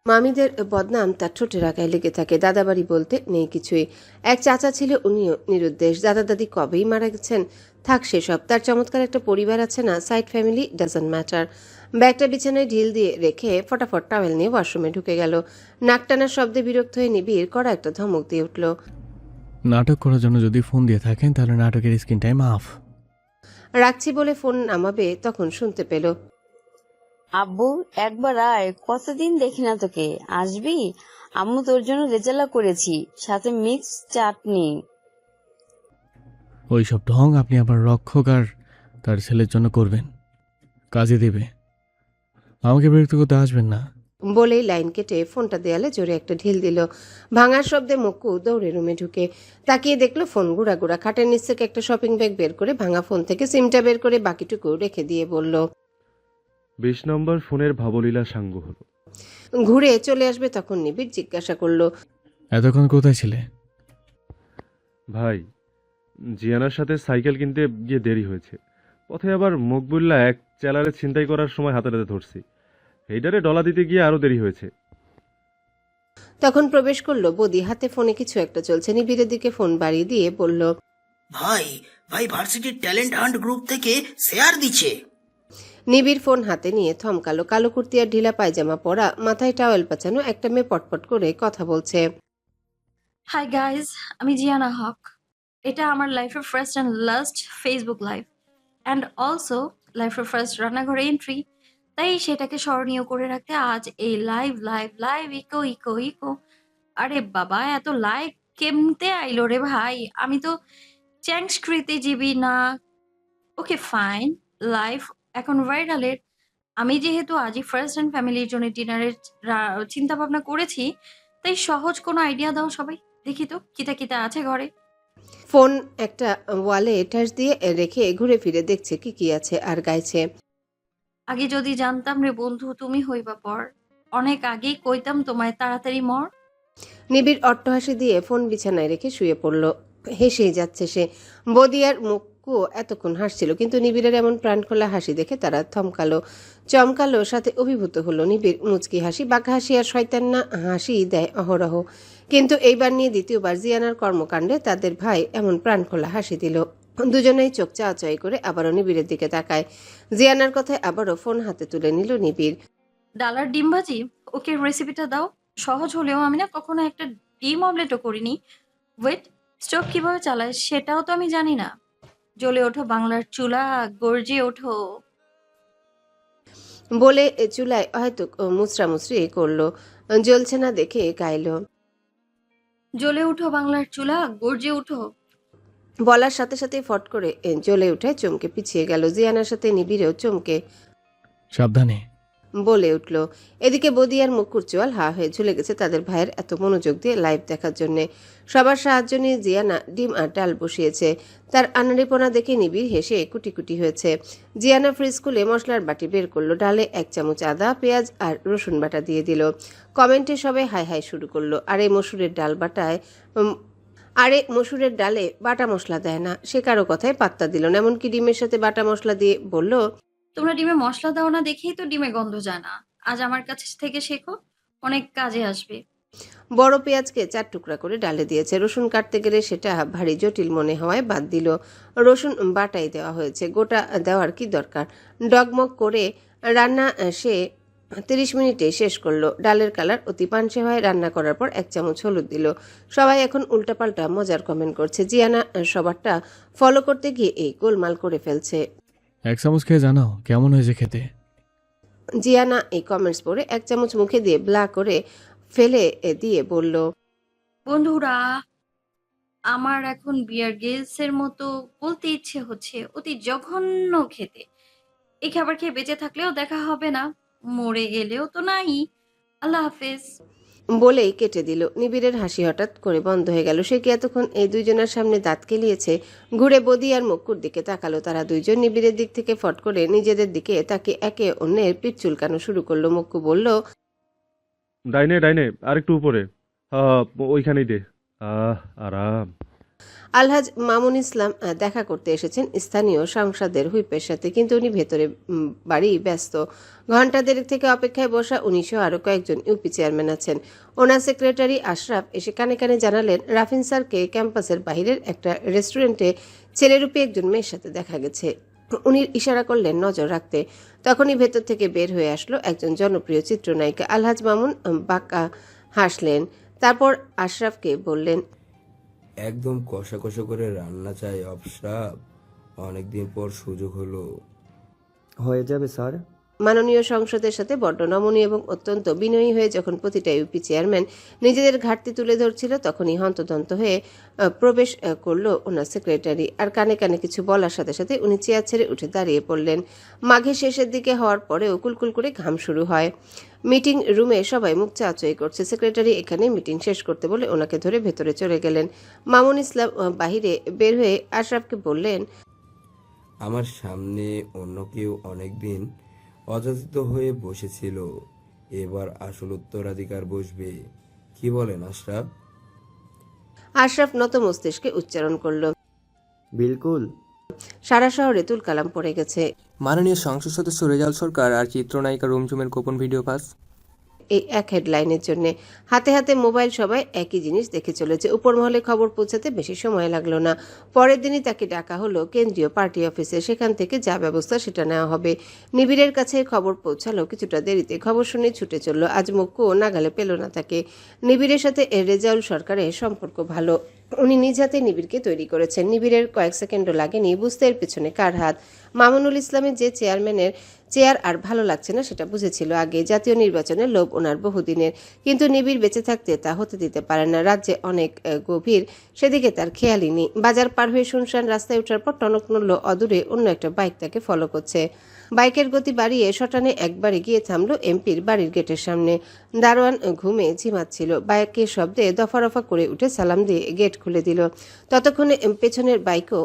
মামিদের বদনাম তার ঠোঁটের আগায় লেগে থাকে। দাদাবাড়ি বলতে নেই কিছুই। এক চাচা ছিল, উনিও নিরুদ্দেশ। দাদা দাদি কবেই মারা গেছেন। থাক সেসব, তার চমৎকার একটা পরিবার আছে না, সাইড ফ্যামিলি, ডাজন্ট ম্যাটার। ব্যাগটা বিছানায় ঢিল দিয়ে রেখে ফটাফট টাওয়েল নিয়ে ওয়াশরুমে ঢুকে গেল। নাক টানার শব্দে বিরক্ত হয়ে নিবিড় কড়া একটা ধমক দিয়ে উঠল। নাটক করার জন্য যদি ফোন দিয়ে থাকেন তাহলে নাটকের স্ক্রিন টাইম অফ। রাখছি বলে ফোন নামাবে, তখন শুনতে পেল, আব্বু একবার আয়, কতদিন দেখি না তোকে, আসবি? আম্মু তোর জন্য রেজালা করেছি, সাথে মিক্স চাটনি। ওই সব ঢং আপনি আবার রক্ষক আর তার ছেলের জন্য করবেন, কাজে দেবে। আমাকে বিরক্ত করতে আসবেন না। বলেই লাইন কেটে ফোনটা দেয়ালে জোরে একটা ঢিল দিল। ভাঙার শব্দে মক্কু দৌড়ে রুমে ঢুকে তাকিয়ে দেখলো ফোন গুড়া গুড়া। খাটের নিচ থেকে একটা শপিং ব্যাগ বের করে ভাঙা ফোন থেকে সিমটা বের করে বাকিটুকু রেখে দিয়ে বলল, 20 নম্বর ফোনের ভাবলীলা সাঙ্গ হলো। ঘুরে চলে আসবে তখন নিবিড় জিজ্ঞাসা করলো, এতক্ষণ কোথায় ছিলে? ভাই, জিয়ানার সাথে সাইকেল কিনতে গিয়ে দেরি হয়েছে। পথে আবার মকবুল্লা এক চেলারে ছিনতাই করার সময় হাতে নাতে ধরছি। এইটারে ডলা দিতে গিয়ে আরো দেরি হয়েছে। তখন প্রবেশ করলো বদি, হাতে ফোনে কিছু একটা চলছে। নিবিড়ের দিকে ফোন বাড়িয়ে দিয়ে বলল, ভাই ভাই ভার্সিটির ট্যালেন্ট হান্ট গ্রুপ থেকে শেয়ার দিচ্ছে। নিবিড় ফোন হাতে নিয়ে থমকালো। কালো কুর্তি আর ঢিলা পায়জামা পরা, মাথায় টাওয়েল পাচানো একটা মেয়ে পটপট করে কথা বলছে। হাই গাইজ, আমি জিয়ানা হক। এটা আমার লাইফের first and last Facebook live, and also লাইফের ফার্স্ট রান্নাঘরে এন্ট্রি। তাই সেটাকে স্মরণীয় করে রাখতে আজ এই live live live echo echo echo. আরে বাবা, এত লাইক কেমতে আইলো রে ভাই? আমি তো চ্যাংস্কৃতিজীবী না। ওকে ফাইন, লাইফ এখন ভাইরালের। আমি যেহেতু আজই ফার্স্ট অ্যান্ড ফ্যামিলির জন্য ডিনারের চিন্তা ভাবনা করেছি, তাই সহজ কোনো আইডিয়া দাও সবাই। দেখি তো কিতা কিতা আছে ঘরে। ফোন একটা ওয়ালে ঠাস দিয়ে রেখে ঘুরে ফিরে দেখছে কি কি আছে আর গাইছে। আগে যদি জানতাম রে বন্ধু তুমি হইবা পর, অনেক আগেই কইতাম তোমায় তাড়াতাড়ি মর। নিবিড় অট্টহাসি দিয়ে ফোন বিছানায় রেখে শুয়ে পড়ল। হেসেই যাচ্ছে সে। বদিয়ার মুখও এতক্ষণ হাসছিল, কিন্তু নিবিড়ের এমন প্রাণখোলা হাসি দেখে তারা থমকালো, চমকালো, সাথে অভিভূত হলো। নিবিড় মুচকি হাসি, বাঁকা হাসি আর শয়তান্না হাসি দেয় অহরহ, কিন্তু এইবার নিয়ে দ্বিতীয়বার জিয়ানার কর্মকাণ্ডে তাদের ভাই এমন প্রাণখোলা হাসি দিল। দুজনেই চোখ চাওয়াচাই করে আবারও নিবিড়ের দিকে তাকায়। জিয়ানার কথায় আবারও ফোন হাতে তুলে নিল নিবিড়। ডালার ডিম ভাজি, ওকে রেসিপিটা দাও। সহজ হলেও আমি না কখনো একটা ডিম অমলেটও করিনি। ওয়েট, স্টোভ কিভাবে চালায় সেটাও তো আমি জানি না। জ্বলে ওঠো বাংলার চুলা, গর্জে ওঠো। বলে চুলায় হয়তো মুচড়ামুচড়ি করলো, জ্বলছে না দেখে গাইল। জ্বলে উঠো বাংলার চুলা, গর্জে উঠো। বলার সাথে সাথে ফট করে জ্বলে উঠে চমকে পিছিয়ে গেল। জিয়ানার সাথে নিবিড়েও চমকে সাবধানে। বলে উঠল। এদিকে বদিয়ার মুকুর চোয়াল হা হয়ে ঝুলে গেছে তাদের ভাইয়ের এত মনোযোগ দিয়ে লাইভ দেখার জন্য। সবার সাহায্য নিয়ে জিয়ানা ডিম আর ডাল বসিয়েছে। তার আনাড়িপনা দেখে নিবিড় হেসে কুটি কুটি হয়েছে। জিয়ানা ফ্রিজ খুলে মশলার বাটি বের করলো, ডালে 1 চামচ আদা, পেঁয়াজ আর রসুন বাটা দিয়ে দিল। কমেন্টে সবাই হাই হাই শুরু করলো। আরে মসুরের ডালে বাটা মশলা দেয় না, সে কারো কথায় পাত্তা দিল না। এমনকি ডিমের সাথে বাটা মশলা দিয়ে বলল, তোমরা ডিমে মশলা দাও না দেখেই তো ডিমে গন্ধ যায় না। আজ আমার কাছে থেকে শেখো, অনেক কাজে আসবে। বড় পেঁয়াজকে 4 টুকরা করে ডালে দিয়েছে। রসুন কাটতে গেলে সেটা ভারী জটিল মনে হওয়ায় বাদ দিল। রসুন বাটাই দেওয়া হয়েছে, গোটা দেওয়ার কি দরকার। ডগমগ করে রান্না সে 30 মিনিটে শেষ করলো। ডালের কালার অতি পানসে হয়। রান্না করার পর 1 চামচ হলুদ দিল। সবাই এখন উল্টাপাল্টা মজার কমেন্ট করছে। জিয়ানা সবারটা ফলো করতে গিয়ে এই গোলমাল করে ফেলছে। 1 চামচ খেয়ে জানাও কেমন হয়েছে খেতে। জিয়ানা এই কমেন্টস পড়ে 1 চামচ মুখে দিয়ে ব্লা করে ফেলে দিয়ে বলল, বন্ধুরা, আমার এখন বিয়ার গেলসের মতো বলতে ইচ্ছে হচ্ছে, অতি জঘন্য খেতে। এই খাবার খেয়ে বেঁচে থাকলেও দেখা হবে না, মরে গেলেও তো নাই। আল্লাহ হাফেজ। বলেই কেটে দিল। নিবিড়ের হাসি হঠাৎ করে বন্ধ হয়ে গেল। সে কি এতক্ষণ এই দুইজনের সামনে দাঁত কেলিয়েছে? ঘুরে বদি আর মুক্কুর দিকে তাকালো। তারা দুইজন নিবিড়ের দিক থেকে ফট করে নিজেদের দিকে তাকে একে অন্যের পিঠ চুলকানো শুরু করলো। মুক্কু বলল, ডাইনে ডাইনে আর একটু উপরে, ওইখানেই দে। আরাম। আলহাজ মামুন ইসলাম দেখা করতে এসেছেন স্থানীয় সংসদের হুইপের সাথে, কিন্তু উনি ভেতরে বাড়ি ব্যস্ত। ঘণ্টা দেড়েক থেকে অপেক্ষায় বসা 1900 আরও কয়েকজন ইউপি চেয়ারম্যান আছেন। ওনার সেক্রেটারি আশরাফ এসে কানে কানে জানালেন, রাফিন স্যারকে ক্যাম্পাসের বাহিরের একটা রেস্টুরেন্টে ছেলেরূপী একজন মেয়ের সাথে দেখা গেছে। উনি ইশারা করলেন নজর রাখতে। তখনই ভেতর থেকে বের হয়ে আসলো একজন জনপ্রিয় চিত্রনায়িকা। আলহাজ মামুন বাঁকা হাসলেন, তারপর আশরাফকে বললেন, একদম কষা কষা করে রান্না চাই আশরাফ, অনেকদিন পর সুযোগ হলো। হয়ে যাবে স্যার। মাননীয় সংসদের সাথে বড্ড নমনীয় এবং অত্যন্ত বিনয়ী হয়ে যখন প্রতিটা ইউপি চেয়ারম্যান নিজেদের ঘাটতি তুলে ধরছিল, তখনই হন্তদন্ত হয়ে প্রবেশ করলো ওনার সেক্রেটারি। আর কানে কানে কিছু বলার সাথে সাথে উনি চেয়ার ছেড়ে উঠে দাঁড়িয়ে পড়লেন। মাঘের শেষের দিকে হওয়ার পরেও কুলকুল করে ঘাম শুরু হয়। মিটিং রুমে সবাই মুখ চাচই করছে। সেক্রেটারি এখানে মিটিং শেষ করতে বলে ওনাকে ধরে ভেতরে চলে গেলেন। মামুন ইসলাম বাহিরে বের হয়ে আশরাফকে বললেন, আমার সামনে অন্য কেউ অনেকদিন অযাচিত হয়ে বসেছিল, এবার আসল উত্তরাধিকার বসবে। কি বলেন আশরাফ? আশরাফ নত মস্তিষ্কে উচ্চারণ করল। বিলকুল। সারা শহরে তুলকালাম পড়ে গেছে মাননীয় সংসদ সদস্য রেজাউল সরকার আর চিত্রনায়িকা রুমঝুমের গোপন ভিডিও পাস। এই এক হেডলাইনের জন্য হাতে হাতে মোবাইল, সবাই একই জিনিস দেখে চলেছে। উপর মহলে খবর পৌঁছাতে বেশি সময় লাগলো না। পরের দিনই তাকে ডাকা হলো কেন্দ্রীয় পার্টি অফিসে। সেখান থেকে যা ব্যবস্থা সেটা নেওয়া হবে। নিবিড়ের কাছে খবর পৌঁছালো কিছুটা দেরিতে। খবর শুনে ছুটে চলল। আজ মুক্কু নাগালে পেল না তাকে। নিবিড়ের সাথে রেজাউল সরকারের সম্পর্ক ভালো। উনি নিজ হাতে নিবিড়কে তৈরি করেছেন। নিবিড়ের কয়েক সেকেন্ডও লাগেনি বুঝতে এর পেছনে কার হাত। মামুনুল ইসলামের যে চেয়ারম্যানের চেয়ার আর ভালো লাগছে না সেটা বুঝেছিল আগে। জাতীয় নির্বাচনের লোভ ওনার বহুদিনের, কিন্তু নিবিড় বেঁচে থাকতে তা হতে দিতে পারে না। রাজ্যে অনেক গভীর, সেদিকে তার খেয়ালই নেই। বাজার পার হয়ে শুনশান রাস্তায় ওঠার পর টনক নড়ল অদূরে অন্য একটা বাইক তাকে ফলো করছে। বাইকের গতি বাড়িয়ে শটানে একবারে গিয়ে থামলো এমপির বাড়ির গেটের সামনে। দারোয়ান ঘুমে ঝিমাচ্ছিল। বাইকের শব্দে দফা করে উঠে সালাম দিয়ে গেট খুলে দিল। ততক্ষণে পেছনের বাইকও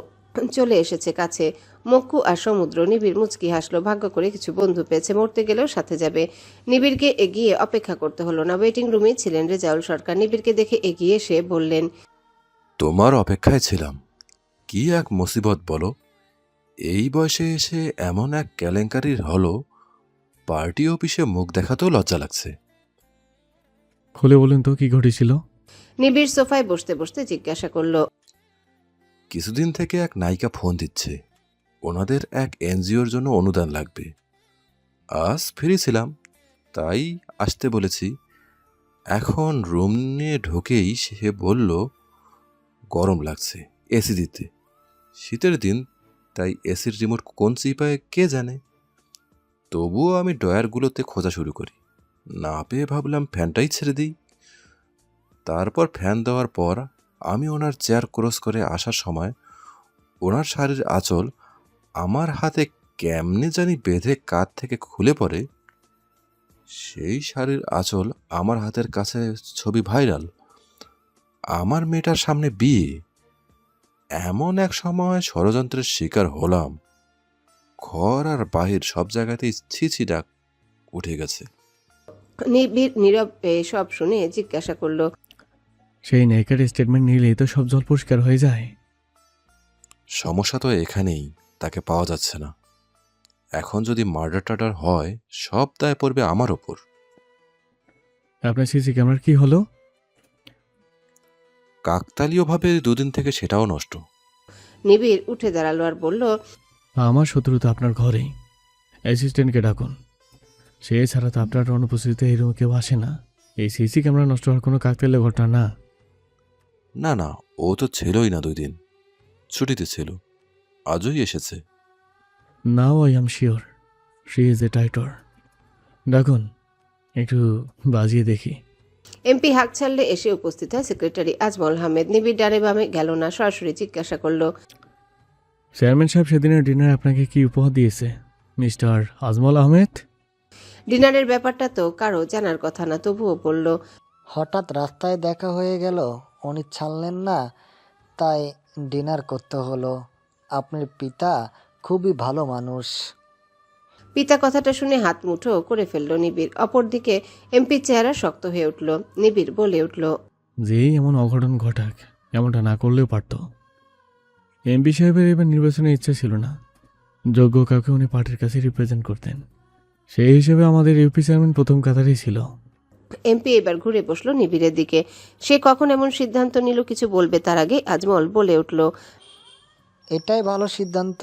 চলে এসেছে কাছে। মক্কু আর সমুদ্র। নিবিড় মুচকি হাসলো। ভাগ্য করে কিছু বন্ধু পেয়েছে, মরতে গেলেও সাথে যাবে। নিবিড়কে এগিয়ে অপেক্ষা করতে হলো না। ওয়েটিং রুমেই ছিলেন রেজাউল সরকার। নিবিড়কে দেখে এগিয়ে এসে বললেন, তোমার অপেক্ষায় ছিলাম। কি এক মুসিবত বলো, এই বয়সে এসে এমন এক কেলেঙ্কারির হলো, পার্টি অফিসে মুখ দেখাতেও লজ্জা লাগছে। খুলে বলুন তো কি ঘটেছিল? নিবিড় সোফায় বসতে বসতে জিজ্ঞাসা করলো, কিছুদিন থেকে এক নায়িকা ফোন দিচ্ছে, ওনাদের এক এনজিওর জন্য অনুদান লাগবে। আজ ফ্রি ছিলাম, তাই আসতে বলেছি। এখন রুম নিয়ে ঢুকেই সে বলল গরম লাগছে, এসি দিতে। শীতের দিন, তাই এসির রিমোট কোন চিপায় কে জানে। তবুও আমি ডয়ারগুলোতে খোঁজা শুরু করি, না পেয়ে ভাবলাম ফ্যানটাই ছেড়ে দিই। তারপর ফ্যান দেওয়ার পর আমি ওনার চেয়ার ক্রস করে আসার সময় ওনার শাড়ির আঁচল আমার হাতে কেমনে জানি বেঁধে কাঁধ থেকে খুলে পড়ে। সেই শাড়ির আঁচল আমার হাতের কাছে ছবি ভাইরাল। আমার মেয়েটার সামনে বিয়ে। এমন এক সময় ষড়যন্ত্রের শিকার হলাম। ঘর আর বাহির সব জায়গাতেই ছিছি ডাক উঠে গেছে। নিবিড় নীরব সব শুনে জিজ্ঞাসা করলো, সেই নেকের স্টেটমেন্ট নিলেই তো সব জল পরিষ্কার হয়ে যায়। সমস্যা তো এখানেই, তাকে পাওয়া যাচ্ছে না। এখন যদি মার্ডার টার্ডার হয়, সব দায় পড়বে আমার ওপর। আপনার সিসি ক্যামেরার কি হলো? কাকতালীয়ভাবে দুদিন থেকে সেটাও নষ্ট। নিবিড় উঠে দাঁড়ালো আর বলল, আমার শত্রু তো আপনার ঘরেই। অ্যাসিস্ট্যান্টকে ডাকুন। সে ছাড়া তো আপনার অনুপস্থিতিতে এই রুমে কেউ আসে না। এই সিসি ক্যামেরা নষ্ট হওয়ার কোনো কাকতালীয় ঘটনা না। না না, ও তো ছিলই না 2 দিন, ছুটিতে ছিল। আজই এসেছে। Now I am sure she is a tutor. ডাকুন, একটু বাজিয়ে দেখি। এমপি হাঁক ছাড়লে এসে উপস্থিত হয় সেক্রেটারি আজমল আহমেদ। নিবিড় ডানে বামে গেল না, সরাসরি জিজ্ঞাসা করলো, চেয়ারম্যান সাহেব সেদিনের ডিনার আপনাকে কি উপহার দিয়েছে মিস্টার আজমল আহমেদ? ডিনারের ব্যাপারটা তো কারো জানার কথা না, তবুও বলল, হঠাৎ রাস্তায় দেখা হয়ে গেল, উনি ছাড়লেন না, তাই ডিনার করতে হলো। আপনার পিতা খুবই ভালো মানুষ। পিতা কথাটা শুনে হাত মুঠো করে ফেললো নিবিড়। অপরদিকে এমপির চেহারা শক্ত হয়ে উঠল। নিবিড় বলে উঠল, যেই এমন অঘটন ঘটাক, এমনটা না করলেও পারত। এমপি সাহেবের এবার নির্বাচনের ইচ্ছা ছিল না। যোগ্য কাউকে উনি পার্টির কাছে রিপ্রেজেন্ট করতেন। সেই হিসেবে আমাদের ইউপি চেয়ারম্যান প্রথম কাতারেই ছিল। এমপি এবার ঘুরে বসলো নিবিড়ের দিকে। সে কখন এমন সিদ্ধান্ত নিল কিছু বলবে তার আগে আজমল বলে উঠল, এটাই ভালো সিদ্ধান্ত।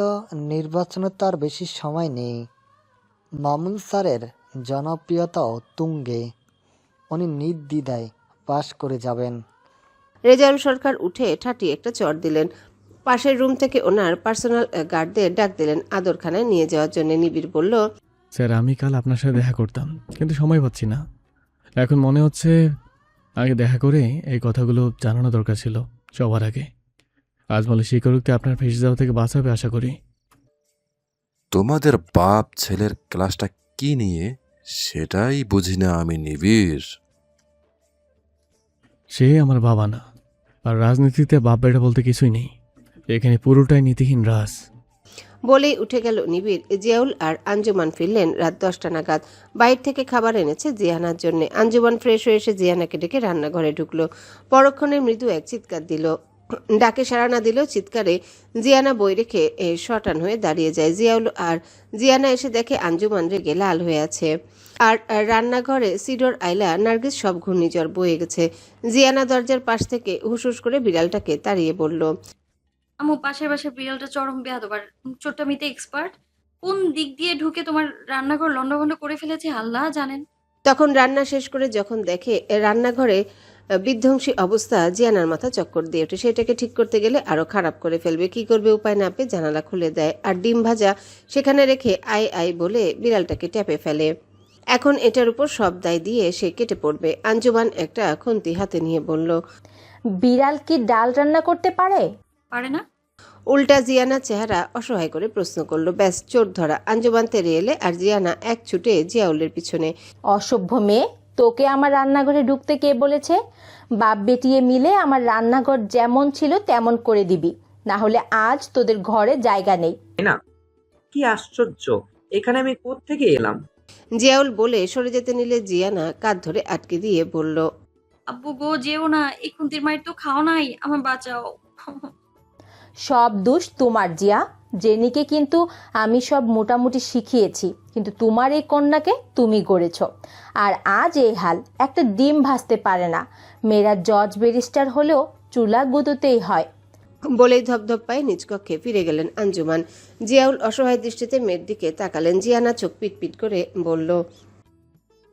নির্বাচনের তো আর বেশি সময় নেই। মামুন স্যারের জনপ্রিয়তাও তুঙ্গে। উনি নির্দ্বিধায় পাশ করে যাবেন। রেজাউল সরকার উঠে ঠাটি একটা চড় দিলেন। পাশের রুম থেকে ওনার পার্সোনাল গার্ডদের ডাক দিলেন আদরখানায় নিয়ে যাওয়ার জন্য। নিবিড় বলল, স্যার, আমি কাল আপনার সাথে দেখা করতাম, কিন্তু সময় পাচ্ছি না। এখন মনে হচ্ছে আগে দেখা করে এই কথাগুলো জানানো দরকার ছিল সবার আগে। আজমলের স্বীকারোক্তি আপনার ফেসে যাওয়া থেকে বাঁচাবে আশা করি। তোমাদের বাপ ছেলের ক্লাসটা কি নিয়ে সেটাই বুঝি না আমি নিবিড়। সে আমার বাবা না, আর রাজনীতিতে বাপ বেটা বলতে কিছুই নেই। এখানে পুরোটাই নীতিহীন রাজ। বলেই উঠে গেল নিবিড়। জিয়াউল আর আঞ্জুমান ফিরলেন রাত 10টা নাগাদ। বাইরে থেকে খাবার এনেছে জিয়ানার জন্য। আঞ্জুমান ফ্রেশ হয়ে এসে জিয়ানাকে ডেকে রান্নাঘরে ঢুকলো। পরক্ষণে মৃদু এক চিৎকার দিল। ডাকে সাড়া না দিলেও চিৎকারে জিয়ানা বই রেখে শটান হয়ে দাঁড়িয়ে যায়। জিয়াউল আর জিয়ানা এসে দেখে আঞ্জুমান রেগে লাল হয়ে আছে। আর রান্নাঘরে সিডর, আইলা, নার্গিস সব ঘূর্ণিঝড় বয়ে গেছে। জিয়ানা দরজার পাশ থেকে হুসহুস করে বিড়ালটাকে তাড়িয়ে বলল, আম্মু, পাশের বাসার বিড়ালটা চরম বেয়াদব আর চোট্টামিতে এক্সপার্ট। কোন দিক দিয়ে ঢুকে তোমার রান্নাঘর লন্ডভন্ড করে ফেলেছে আল্লাহ জানেন। তখন রান্না শেষ করে যখন দেখে রান্নাঘরে বিধ্বংসী অবস্থা জিয়ানার মাথা চক্কর দিয়ে ওঠে। সেটাকে ঠিক করতে গেলে আরো খারাপ করে ফেলবে। কি করবে উপায় না পেয়ে জানালা খুলে দেয় আর ডিম ভাজা সেখানে রেখে আই আই বলে বিড়ালটাকে ট্যাপে ফেলে। এখন এটার উপর সব দায় দিয়ে সে কেটে পড়বে। আঞ্জুমান একটা খুন্তি হাতে নিয়ে বলল, বিড়াল কি ডাল রান্না করতে পারে? পারে না? উল্টা জিয়ানা চেহারা অসহায় করে প্রশ্ন করলো। ব্যাস চোর ধরা। আঞ্জুমান তেরে এলে আর জিয়ানা এক ছুটে জিয়াউলের পিছনে। অসভ্য মেয়ে, তোকে আমার রান্নাঘরে ঢুকতে কে বলেছে? বাপ বেটিয়ে মিলে আমার রান্নাঘর যেমন ছিল তেমন করে দিবি, না হলে আজ তোদের ঘরে জায়গা নেই। না, কি আশ্চর্য, এখানে আমি কোত্থেকে এলাম? জিয়াউল বলে সরে যেতে নিলে জিয়ানা কাঁধ ধরে আটকে দিয়ে বলল, আব্বু গো, যেও না, এই খুন্তির মায়ের তো খাও নাই, আমার বাঁচাও। সব দোষ তোমার জিয়া। জেনিকে কিন্তু আমি সব মোটামুটি শিখিয়েছি, কিন্তু তোমার এই কন্যাকে তুমি গড়েছ। আর আজ এই হাল, একটা ডিম ভাজতে পারে না। মেয়েরা জজ ব্যারিস্টার হলেও চুলা গুঁতোতেই হয়। বলেই ধপধপ পায়ে নিজ কক্ষে ফিরে গেলেন আঞ্জুমান। জিয়াউল অসহায় দৃষ্টিতে মেয়ের দিকে তাকালেন। জিয়ানা চোখ পিটপিট করে বলল,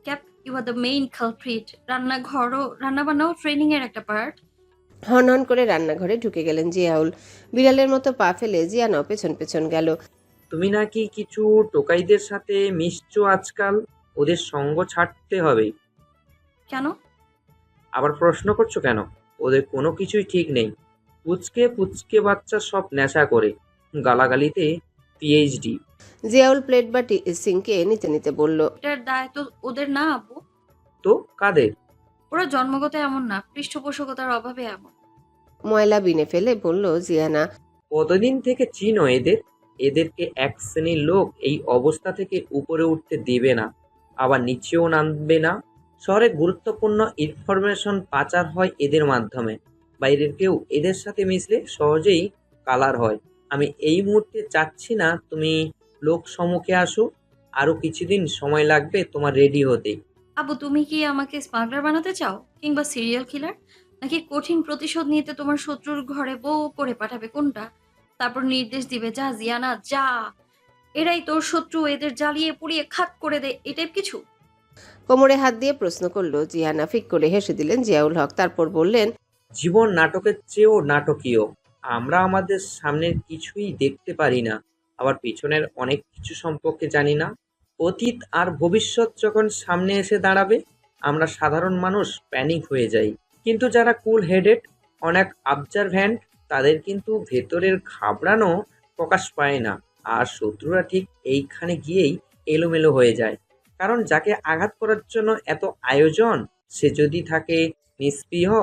cap, you are the main culprit. রান্নাবান্নাও ট্রেনিং এর একটা পার্ট। হন হন করে রান্নাঘরে ঢুকে গেলেন জিয়াউল। বিড়ালের মতো পা ফেলে জিয়ানাও পেছন পেছন গেল। তুমি নাকি কিছু টোকাইদের সাথে মিশছো আজকাল, ওদের সঙ্গ ছাড়তে হবে। কেন? আবার প্রশ্ন করছো কেন? ওদের কোনো কিছুই ঠিক নেই। পুচকে পুচকে বাচ্চা সব নেশা করে, গালাগালিতে পিএইচডি। জিয়াউল প্লেট বাটি সিংকে নিতে নিতে বলল, এটার দায় তো ওদের না আব্বু। তো কাদের? ওরা জন্মগত এমন না, পৃষ্ঠপোষকতার অভাবে এমন। ময়লা বিনে ফেলে বলল জিয়ানা। কতদিন থেকে চিনো এদের? এদেরকে এক শ্রেণীর লোক এই অবস্থা থেকে উপরে উঠতে দেবে না, আবার নিচেও নামবে না। শহরে গুরুত্বপূর্ণ ইনফরমেশন পাচার হয় এদের মাধ্যমে। বাইরের কেউ এদের সাথে মিশলে সহজেই কালার হয়। আমি এই মুহূর্তে চাচ্ছি না তুমি লোক সম্মুখে আসো। আরো কিছুদিন সময় লাগবে তোমার রেডি হতে। আব্বু, তুমি কি আমাকে স্মাগলার বানাতে চাও, কিংবা সিরিয়াল কিলার? নাকি কঠিন প্রতিশোধ নিতে তোমার শত্রুর ঘরে বউ করে পাঠাবে? কোনটা? তারপর নির্দেশ দিবে, যা জিয়ানা যা, এরাই তোর শত্রু, এদের জ্বালিয়ে পুড়িয়ে খাক করে দে, এই টাইপ কিছু? কোমরে হাত দিয়ে প্রশ্ন করলো জিয়ানা। ফিক করে হেসে দিলেন জিয়াউল হক। তারপর বললেন, জীবন নাটকের চেয়েও নাটকীয়। আমরা আমাদের সামনের কিছুই দেখতে পারি না, আবার পিছনের অনেক কিছু সম্পর্কে জানি না। অতীত আর ভবিষ্যৎ যখন সামনে এসে দাঁড়াবে, আমরা সাধারণ মানুষ প্যানিক হয়ে যাই। কিন্তু যারা কুল হেডেড, অনেক অবজারভ্যান্ট, তাদের কিন্তু ভেতরের ঘাবড়ানো প্রকাশ পায় না। আর শত্রুরা ঠিক এইখানে গিয়েই এলোমেলো হয়ে যায়। কারণ যাকে আঘাত করার জন্য এত আয়োজন, সে যদি থাকে নিষ্ক্রিয়,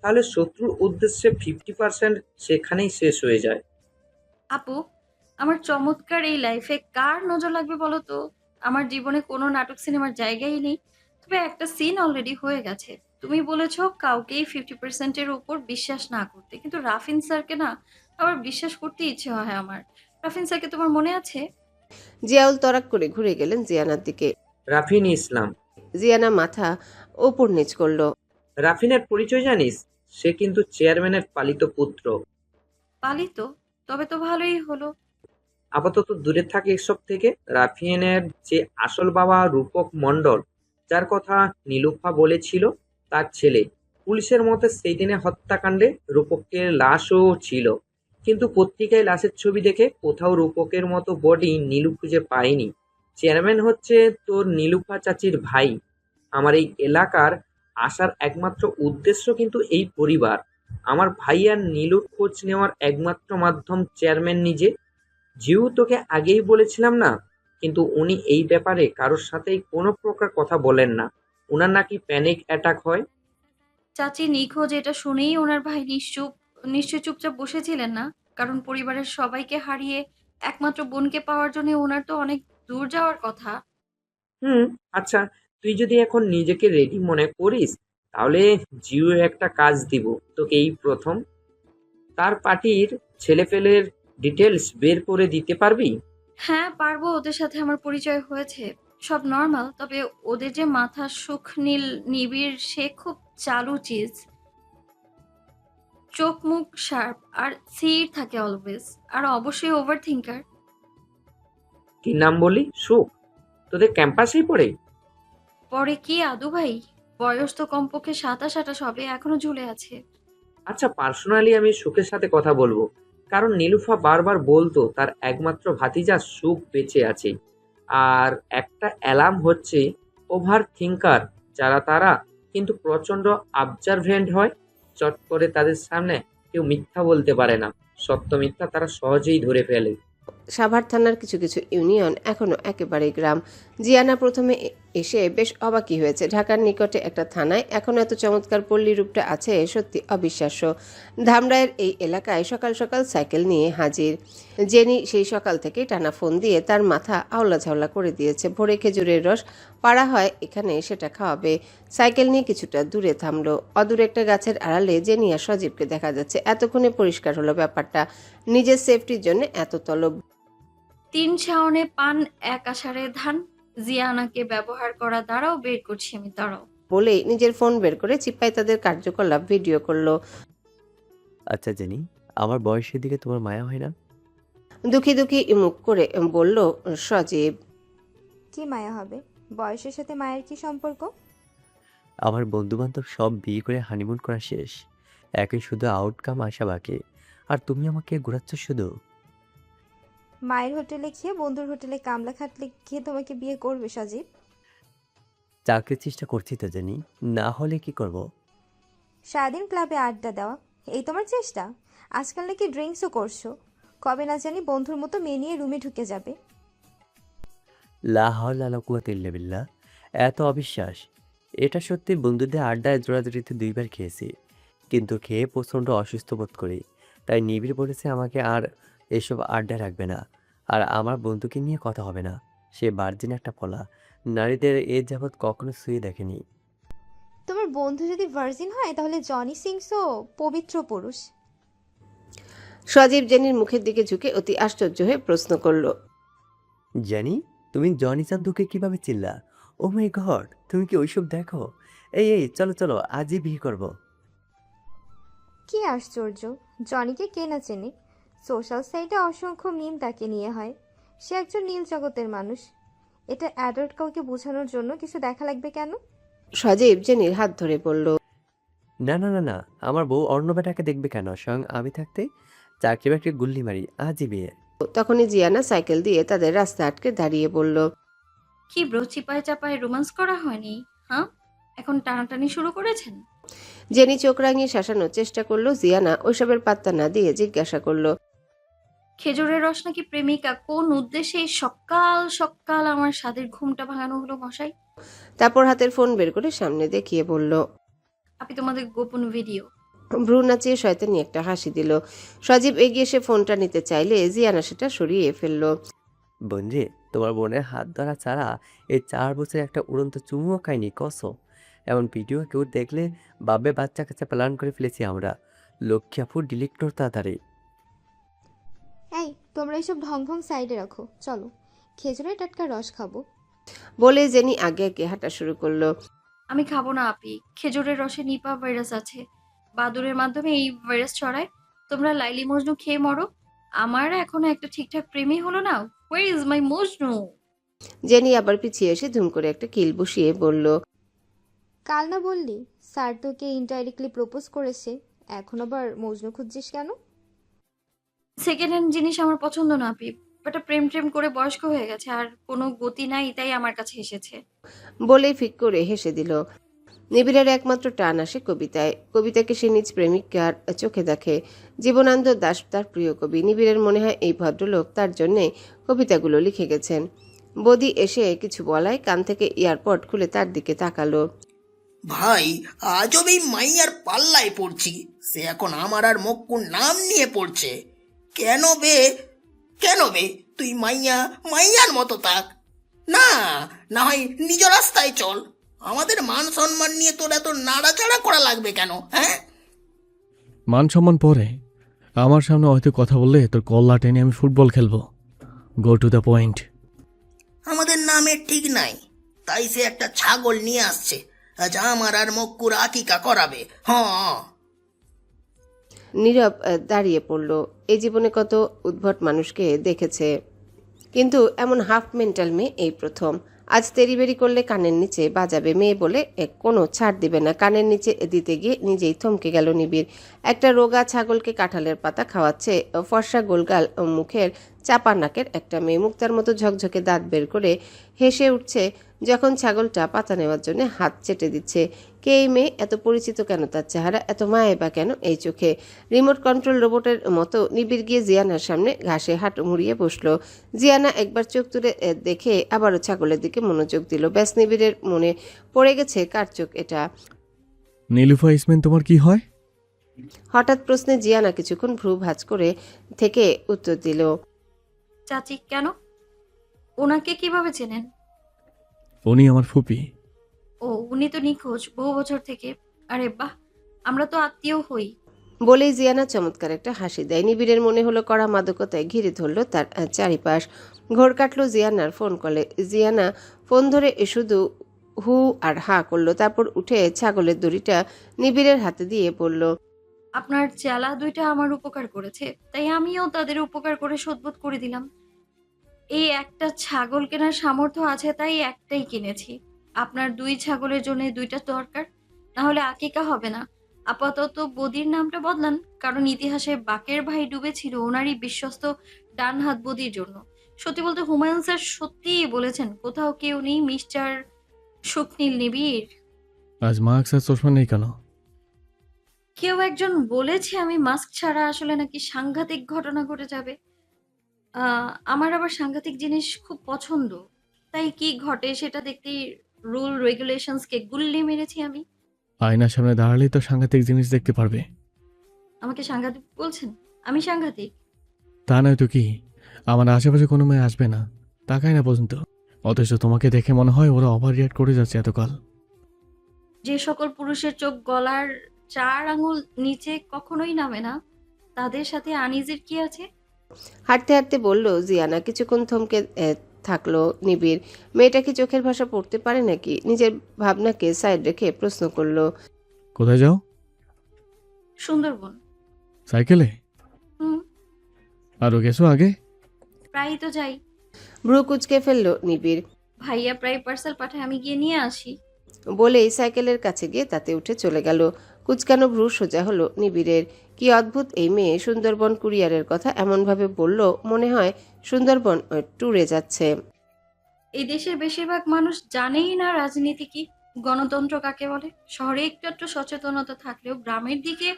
তাহলে শত্রুর উদ্দেশ্যে 50% সেখানেই শেষ হয়ে যায়। আপু, আমার চমৎকার এই লাইফে কার নজর লাগবে বলো তো? আমার জীবনে কোনো নাটক সিনেমার জায়গাই নেই। তবে একটা সিন অলরেডি হয়ে গেছে। তুমি বলেছো কাউকেই 50%-এর উপর বিশ্বাস না করতে, কিন্তু রাফিন স্যারকে না আবার বিশ্বাস করতে ইচ্ছে হয় আমার। রাফিন স্যারকে তোমার মনে আছে? জিয়াউল তরাক করে ঘুরে গেলেন জিয়ানার দিকে। রাফিন ইসলাম। জিয়ানা মাথা ওপর নিচ করলো। রাফিনের পরিচয় জানিস? সে কিন্তু চেয়ারম্যানের পালিত পুত্র। পালিত? তবে তো ভালোই হলো। আপাতত দূরে থাকে এসব থেকে। রাফিনের যে আসল বাবা রূপক মণ্ডল, যার কথা নীলুফা বলেছিল, তার ছেলে। পুলিশের মতে সেই দিনে হত্যাকাণ্ডে রূপকের লাশও ছিল, কিন্তু পত্রিকায় লাশের ছবি দেখে কোথাও রূপকের মতো বডি নীলু খুঁজে পায়নি। চেয়ারম্যান হচ্ছে তোর নীলুফা চাচির ভাই। আমার এই এলাকার আসার একমাত্র উদ্দেশ্য কিন্তু এই পরিবার। আমার ভাই আর নীলুর খোঁজ নেওয়ার একমাত্র মাধ্যম চেয়ারম্যান নিজে। জিউ তোকে আগেই বলেছিলাম না? কিন্তু উনি এই ব্যাপারে কারোর সাথেই কোনো প্রকার কথা বলেন না। ওনার নাকি প্যানিক অ্যাটাক হয়। চাচি নিখোঁজ এটা শুনেই ওনার ভাই নিশ্চয় চুপচাপ বসেছিলেন না? কারণ পরিবারের সবাইকে হারিয়ে একমাত্র বোনকে পাওয়ার জন্য ওনার তো অনেক দূর যাওয়ার কথা। আচ্ছা, তুই যদি এখন নিজেকে রেডি মনে করিস, তাহলে জিউ একটা কাজ দিব তোকে। এই প্রথম তার পার্টির ছেলেপেলের ডিটেলস বের করে দিতে পারবি? হ্যাঁ পারবো, ওদের সাথে আমার পরিচয় হয়েছে। সব নর্মাল, তবে ওদের যে মাথা সুখ নীল নিবিড়, সে খুব চালু চিজ। চোখ মুখ শার্প আর স্থির থাকে অলওয়েজ। আর অবশ্যই ওভার থিঙ্কার। কি নাম বলি? সুখ? তোদের ক্যাম্পাসেই পড়ে? পরে কি আদু ভাই? বয়স তো কমপক্ষে 27-28 হবে, এখনো ঝুলে আছে। আচ্ছা, পার্সোনালি আমি সুখের সাথে কথা বলবো, কারণ নীলুফা বারবার বলতো তার একমাত্র ভাতিজা সুখ বেঁচে আছে। আর একটা অ্যালার্ম হচ্ছে ওভার থিঙ্কার যারা তারা কিন্তু প্রচন্ড অবজারভেন্ট হয়। চট করে তাদের সামনে কেউ মিথ্যা বলতে পারে না, সত্য মিথ্যা তারা সহজেই ধরে ফেলে। সাভার থানার কিছু কিছু ইউনিয়ন এখনো একেবারে গ্রাম। জিয়ানা প্রথমে এসে বেশ অবাকই হয়েছে। ঢাকার নিকটে একটা থানায় এখনো এত চমৎকার পল্লী রূপটা আছে, সত্যি অবিশ্বাস্য। ধামরাইয়ের এই এলাকায় সকাল সকাল সাইকেল নিয়ে হাজির জেনি। সেই সকাল থেকে টানা ফোন দিয়ে তার মাথা আওলা ঝাওলা করে দিয়েছে। ভোরে খেজুরের রস পাড়া হয় এখানে, সেটা খাওয়াবে। সাইকেল নিয়ে কিছুটা দূরে থামলো। অদূরে একটা গাছের আড়ালে জেনি আর সজীবকে দেখা যাচ্ছে। এতক্ষণে পরিষ্কার হলো ব্যাপারটা। নিজের সেফটির জন্য এত তলব। 3 ছাউনে পান, 1 আষাঢ়ে ধান। জিয়ানাকে ব্যবহার করা দাঁড়াও, বের করছি আমি, দাঁড়াও। বলেই নিজের ফোন বের করে চিপায় তাদের কার্যকলাপ ভিডিও করলো। আচ্ছা জেনি, আমার বয়সের দিকে তোমার মায়া হয় না? দুঃখী দুঃখী মুখ করে বলল সজীব। কি মায়া হবে? বয়সের সাথে মায়ের কি সম্পর্ক? আমার বন্ধুবান্ধব সব বিয়ে করে হানিমুন করা শেষ, একই শুধু আউটকাম আসা বাকি, আর তুমি আমাকে ঘোরাচ্ছ শুধু। মায়ের হোটেলে খেয়ে বন্ধুর হোটেলে কামলা খাটলে খেয়ে তোমাকে বিয়ে করবে সজীব? চাকরির চেষ্টা করছি তো জেনি, না হলে কি করব? সারাদিন ক্লাবে আড্ডা দেওয়া, এই তোমার চেষ্টা? আজকাল নাকি ড্রিঙ্কসও করছো। কবে না জানি বন্ধুর মতো মেয়ে নিয়ে রুমে ঢুকে যাবে। লা হাওলা ওয়ালা কুওয়াতা ইল্লা বিল্লাহ। এত অবিশ্বাস? এটা সত্যি, বন্ধুদের আড্ডায় জোড়াজুড়িতে 2 বার খেয়েছি, কিন্তু খেয়ে প্রচণ্ড অসুস্থ বোধ করি। তাই নিবিড় বলেছে আমাকে আর এসব আড্ডায় রাখবে না, আর আমার বন্ধুকে নিয়ে কথা হবে না। সে ভার্জিন একটা পলা, নারীদের এ যাবৎ কখনো ছুঁয়ে দেখেনি। তোমার বন্ধু যদি ভার্জিন হয় তাহলে জনি সিংসও পবিত্র পুরুষ। সজীব জেনির মুখের দিকে ঝুঁকে অতি আশ্চর্য হয়ে প্রশ্ন করলো। জানি, তুমি জনি চান্দুকে কিভাবে চিল্লা? ও মাই গড, তুমি কি ওইসব দেখো? এই এই চলো চলো, আজই বিয়ে করব। কি আশ্চর্য, জনিকে কে না চেনে? সোশ্যাল সাইটে অসংখ্য মিম তাকে নিয়ে হয়। সে একজন নীল জগতের মানুষ। এটা অ্যাডাল্ট কাউকে বোঝানোর জন্য কিছু দেখা লাগবে কেন? সজীব জেনির হাত ধরে বলল। না না না না, আমার বউ অন্য বেটাকে দেখবে কেন? স্বয়ং আমি থাকতে চাকরি বাকরি গুল্লি মারি, আজই বিয়ে। তখনই জিয়ানা সাইকেল দিয়ে তাদের রাস্তা আটকে দাঁড়িয়ে বলল। কি ব্রো, চিপায় চাপায় রোমান্স করা হয়নি? হ্যাঁ, এখন টানাটানি শুরু করেছেন? জেনি চোখ রাঙিয়ে শাসানোর চেষ্টা করলো। জিয়ানা ওইসবের পাত্তা না দিয়ে জিজ্ঞাসা করলো। খেজুরের রস নাকি প্রেমিকা? কোন উদ্দেশ্যে এই সকাল সকাল আমার স্বাদের ঘুমটা ভাঙানো হলো মশাই? তারপর হাতের ফোন বের করে সামনে দেখিয়ে বলল। আপনি তোমাদের গোপন ভিডিও। ভ্রু নাচিয়ে শয়তানি একটা হাসি দিল। সজীব এগিয়ে এসে ফোনটা নিতে চাইলে জিয়ানা সেটা সরিয়ে ফেললো। বন্ধু, তোমার বোনের হাত ধরা ছাড়া এই 4 বছরে একটা উড়ন্ত চুমুও খাইনি কসম। এমন ভিডিও কেউ দেখলে বাবে বাচ্চা কাচ্চা প্ল্যান করে ফেলেছি আমরা। লক্ষ্মী আপু ডিলিট কর তাড়াতাড়ি। এই তোমরা এসব ঢং ঢং সাইডে রাখো, চলো খেজুরের টাটকা রস খাবো। বলে জেনি আগে আগে হাঁটা শুরু করলো। আমি খাবো না আপি, খেজুরের রসে নিপা ভাইরাস আছে, বাদুরের মাধ্যমে এই ভাইরাস ছড়ায়। তোমরা লাইলি মজনু খেয়ে মরো, আমার এখনো একটা ঠিকঠাক প্রেমই হলো না। Where is my Majnu? Jenny আবার পিছিয়ে এসে ধুম করে একটা কিল বসিয়ে বলল। কাল না বললি স্যার তোকে ইনডাইরেক্টলি প্রপোজ করেছে, এখন আবার মজনু খুঁজছিস কেন? সেকেন্ড হ্যান্ড জিনিস আমার পছন্দ না আপি, বাটা প্রেম ট্রেম করে বয়স্ক হয়ে গেছে, আর কোনো গতি নাই, তাই আমার কাছে এসেছে। বলেই ফিক করে হেসে দিল। নিবিড়ের একমাত্র টান আসে কবিতায়। কবিতাকে সে নিজ প্রেমিকার চোখে দেখে। জীবনানন্দ দাশ তার প্রিয় কবি। নিবিড়ের মনে হয় এই ভদ্রলোক তার জন্যে কবিতাগুলো লিখে গেছেন। বদি এসে কিছু বলায় কান থেকে ইয়ারপড খুলে তার দিকে তাকালো। ভাই, আজও এই মাইয়ার পাল্লায় পড়ছি। সে এখন আমার আর মক্কুর নাম নিয়ে পড়ছে। কেন বে, কেন বে? তুই মাইয়ার মতো থাক না, না হয় নিজ রাস্তায় চল। আমাদের মান সম্মান নিয়ে তোর এত নাড়াচাড়া করা লাগবে কেন? হ্যাঁ, মান সম্মান পরে, আমার সামনে হয়তো কথা বললে তোর কল্লা টেনে আমি ফুটবল খেলবো। Go to the point. আমাদের নামের ঠিক নাই, তাই সে একটা ছাগল নিয়ে আসছে। আচ্ছা, আমার আর মক্কুর আকিকা করাবে। হ্যাঁ। নীরব দাঁড়িয়ে পড়ল। এই জীবনে কত উদ্ভট মানুষকে দেখেছে, কিন্তু এমন হাফ মেন্টাল মেয়ে এই প্রথম। আজ তেরিবেরি করলে কানের নিচে বাজাবে, মেয়ে বলে কোনো ছাড় দিবে না। কানের নিচে দিতে গিয়ে নিজেই থমকে গেল নিবিড়। একটা রোগা ছাগলকে কাঁঠালের পাতা খাওয়াচ্ছে ফর্সা গোলগাল মুখের চাপা নাকের একটা মেয়ে, মুক্তার মতো ঝকঝকে দাঁত বের করে হেসে উঠছে যখন ছাগলটা পাতা নেওয়ার জন্য হাত চেটে দিচ্ছে। কে এই মেয়ে? এত পরিচিত কেন তার চেহারা? এত মায়ে বা কেন এই চোখে? রিমোট কন্ট্রোল রোবটের মতো নিবিড় গিয়ে জিয়ানার সামনে ঘাসে হাত মুড়িয়ে বসলো। জিয়ানা একবার চোখ তুলে দেখে আবারও ছাগলের দিকে মনোযোগ দিল। ব্যাস, নিবিড়ের মনে পড়ে গেছে কার চোখ এটা। নীলুফা ইসমেন তোমার কি হয়? হঠাৎ প্রশ্নে জিয়ানা কিছুক্ষণ ভ্রু ভাঁজ করে থেকে উত্তর দিল, চাচি কেন? ওনাকে কিভাবে চেনেন? উনি আমার ফুপি। ও, উনি তো নিখোঁজ বহু বছর থেকে। আরে বাহ, আমরা তো আত্মীয় হই। বলেই জিয়ানা চমৎকার একটা হাসি দেয়। নিবিড়ের মনে হলো কড়া মাদকতায় ঘিরে ধরল তার চারিপাশ। ঘোর কাটলো জিয়ানার ফোন কলে। জিয়ানা ফোন ধরে শুধু হু আর হা করলো, তারপর উঠে ছাগলের দড়িটা নিবিড়ের হাতে দিয়ে বলল, আপনার চেলা দুইটা আমার উপকার করেছে, তাই আমিও তাদের উপকার করে শোধবোধ করে দিলাম। এই একটা ছাগল কেনার সামর্থ্য আছে তাই একটাই কিনেছি। আপনার 2 ছাগলের জন্য 2টা দরকার, না হলে আকিকা হবে না। আপাতত বদির নামটা বদলান, কারণ ইতিহাসে বাকের ভাই ডুবেছিল ওনারই বিশ্বস্ত ডান হাত বদির জন্য। সত্যি বলতে হুমায়ুন স্যার সত্যিই বলেছেন কোথাও কেউ নেই মিস্টার সুখনীল নিবিড়। আজ মাস্ক আর চশমা নেই কেন? কেউ একজন বলেছে আমি মাস্ক ছাড়া আসলে নাকি সাংঘাতিক ঘটনা ঘটে যাবে। আমার আবার সাংঘাতিক জিনিস খুব পছন্দ, তাই কি ঘটে সেটা দেখতেই রুল রেগুলেশনসকে গুল্লি মেরেছি আমি। আয়নার সামনে দাঁড়ালেই তো সাংঘাতিক জিনিস দেখতে পারবে। আমাকে সাংঘাতিক বলছেন? আমি সাংঘাতিক? তা নয় তো কি, আমার আশেপাশে কোনো মেয়ে আসবে না, তাকায় না পর্যন্ত, অথচ তোমাকে দেখে মনে হয় ওরা ওভার রিয়াক্ট করে যাচ্ছে এতকাল। যে সকল পুরুষের চোখ গলার 4 আঙুল নিচে কখনোই নামে না, তাদের সাথে আনিজের কি আছে? হাঁটতে হাঁটতে বলল জিয়ানা। কিছুক্ষণ থমকে থাকলো নিবিড়। মেয়েটা কি চোখের ভাষা পড়তে পারে নাকি? নিজের ভাবনাকে সাইড রেখে প্রশ্ন করলো, কোথায় যাও? সুন্দরবন। সাইকেলে? হুম, আরও গেছো আগে? প্রায়ই তো যাই। ভ্রু কুচকে ফেললো নিবিড়। ভাইয়া প্রায় পার্সেল পাঠায়, আমি গিয়ে নিয়ে আসি। বলেই সাইকেলের কাছে গিয়ে তাতে উঠে চলে গেল। কুচকানো ভ্রু সোজা হলো নিবিড়ের। কি অদ্ভুত এই মেয়ে! সুন্দরবন কুরিয়ারের কথা এমনভাবে বলল মনে হয় সুন্দরবন ট্যুরে যাচ্ছে। এই দেশের বেশিরভাগ মানুষ জানেই না রাজনীতি কি, গণতন্ত্র কাকে বলে। শহরে একটু একটু সচেতনতা থাকলেও গ্রামের দিকে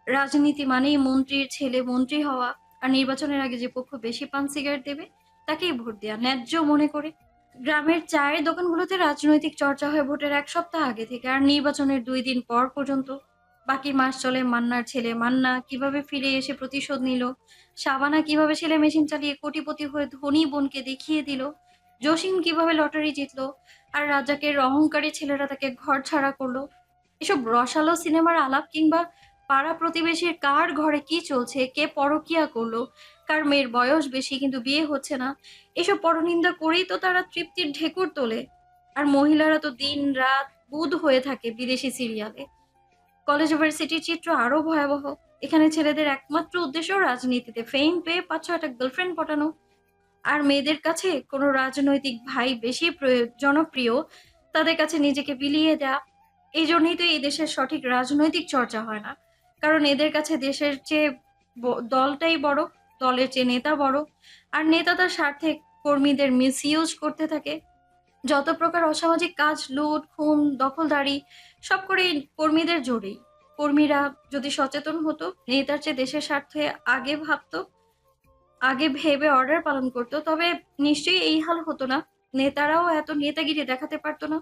রাজনীতি মানেই মন্ত্রীর ছেলে মন্ত্রী হওয়া, আর নির্বাচনের আগে যে পক্ষ বেশি পান সিগারেট দেবে তাকেই ভোট দেওয়া ন্যায্য মনে করে। গ্রামের চায়ের দোকানগুলোতে রাজনৈতিক চর্চা হয় ভোটের 1 সপ্তাহ আগে থেকে, আর নির্বাচনের 2 দিন পর পর্যন্ত। বাকি মাস চলে মান্নার ছেলে মান্না কিভাবে ফিরে এসে প্রতিশোধ নিল, শাবানা কিভাবে ছেলে মেশিন চালিয়ে কোটিপতি হয়ে ধনী বোনকে দেখিয়ে দিল, জসিম কিভাবে লটারি জিতলো, আর রাজাকের অহংকারী ছেলেরা তাকে ঘর ছাড়া করলো। এসব রসালো সিনেমার আলাপ, কিংবা পাড়া প্রতিবেশীর কার ঘরে কি চলছে, কে পরকিয়া করলো, কার মেয়ের বয়স বেশি কিন্তু বিয়ে হচ্ছে না, এসব পরনিন্দা করেই তো তারা তৃপ্তির ঢেকুর তোলে। আর মহিলারা তো দিন রাত বুঁদ হয়ে থাকে বিদেশি সিরিয়ালে। কলেজ ভার্সিটির চিত্র আরো ভয়াবহ। এখানে ছেলেদের একমাত্র উদ্দেশ্য রাজনীতিতে ফেম পেয়ে 5-6টা গার্লফ্রেন্ড পটানো, আর মেয়েদের কাছে কোনো রাজনৈতিক ভাই বেশি জনপ্রিয়, তাদের কাছে নিজেকে বিলিয়ে দেয়া। এই জন্যই তো এই দেশের সঠিক রাজনৈতিক চর্চা হয় না, কারণ এদের কাছে দেশের চেয়ে দলটাই বড়, দলের চেয়ে নেতা বড়, আর নেতা তার স্বার্থে কর্মীদের মিসইউজ করতে থাকে। যত প্রকার অসামাজিক কাজ, লুট খুন দখলদারি, সব করে কর্মীদের জোরেই। কর্মীরা যদি সচেতন হতো, নেতার চেয়ে দেশের স্বার্থে আগে ভাবতো, আগে ভেবে অর্ডার পালন করতো, তবে নিশ্চয়ই এই হাল হতো না, নেতারাও এত নেতাগিরি দেখাতে পারতো না।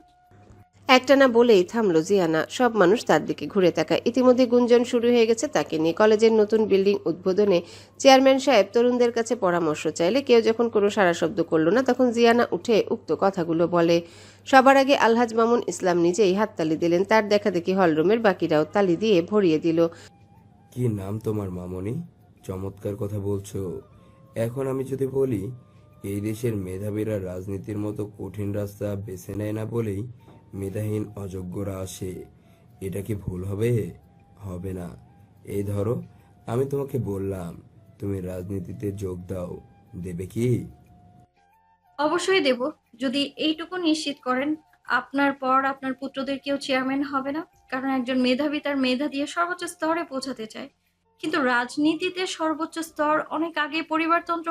একটানা বলেই থামলো জিয়ানা। সব মানুষ তার দিকে ঘুরে তাকায়। ইতিমধ্যে গুঞ্জন শুরু হয়ে গেছে তাকে নিয়ে। কলেজের নতুন বিল্ডিং উদ্বোধনে চেয়ারম্যান সাহেব তরুণদের কাছে পরামর্শ চাইলে কেউ যখন কোনো সাড়া শব্দ করলো না, তখন জিয়ানা উঠে উক্ত কথাগুলো বলে। সবার আগে আলহাজ মামুন ইসলাম নিজেই হাততালি দিলেন। তার দেখা দেখি হলরুমের বাকিরাও তালি দিয়ে ভরিয়ে দিল। কি নাম তোমার মামনি? চমৎকার কথা বলছো। এখন আমি যদি বলি এই দেশের মেধাবীরা রাজনীতির মতো কঠিন রাস্তা বেছে নেয় না বলেই মেধাহীন অযোগ্যরা আসে, এটা কি ভুল হবে? হবে না। এই ধরো, আমি তোমাকে বললাম তুমি রাজনীতিতে যোগ দাও, দেবে কি? অবশ্যই দেব, যদি এইটুকু নিশ্চিত করেন আপনার পর আপনার পুত্রদের কেউ চেয়ারম্যান হবে না। কারণ একজন মেধাবী তার মেধা দিয়ে সর্বোচ্চ স্তরে পৌঁছাতে চায়, কিন্তু রাজনীতিতে সর্বোচ্চ স্তর অনেক আগে পরিবারতন্ত্র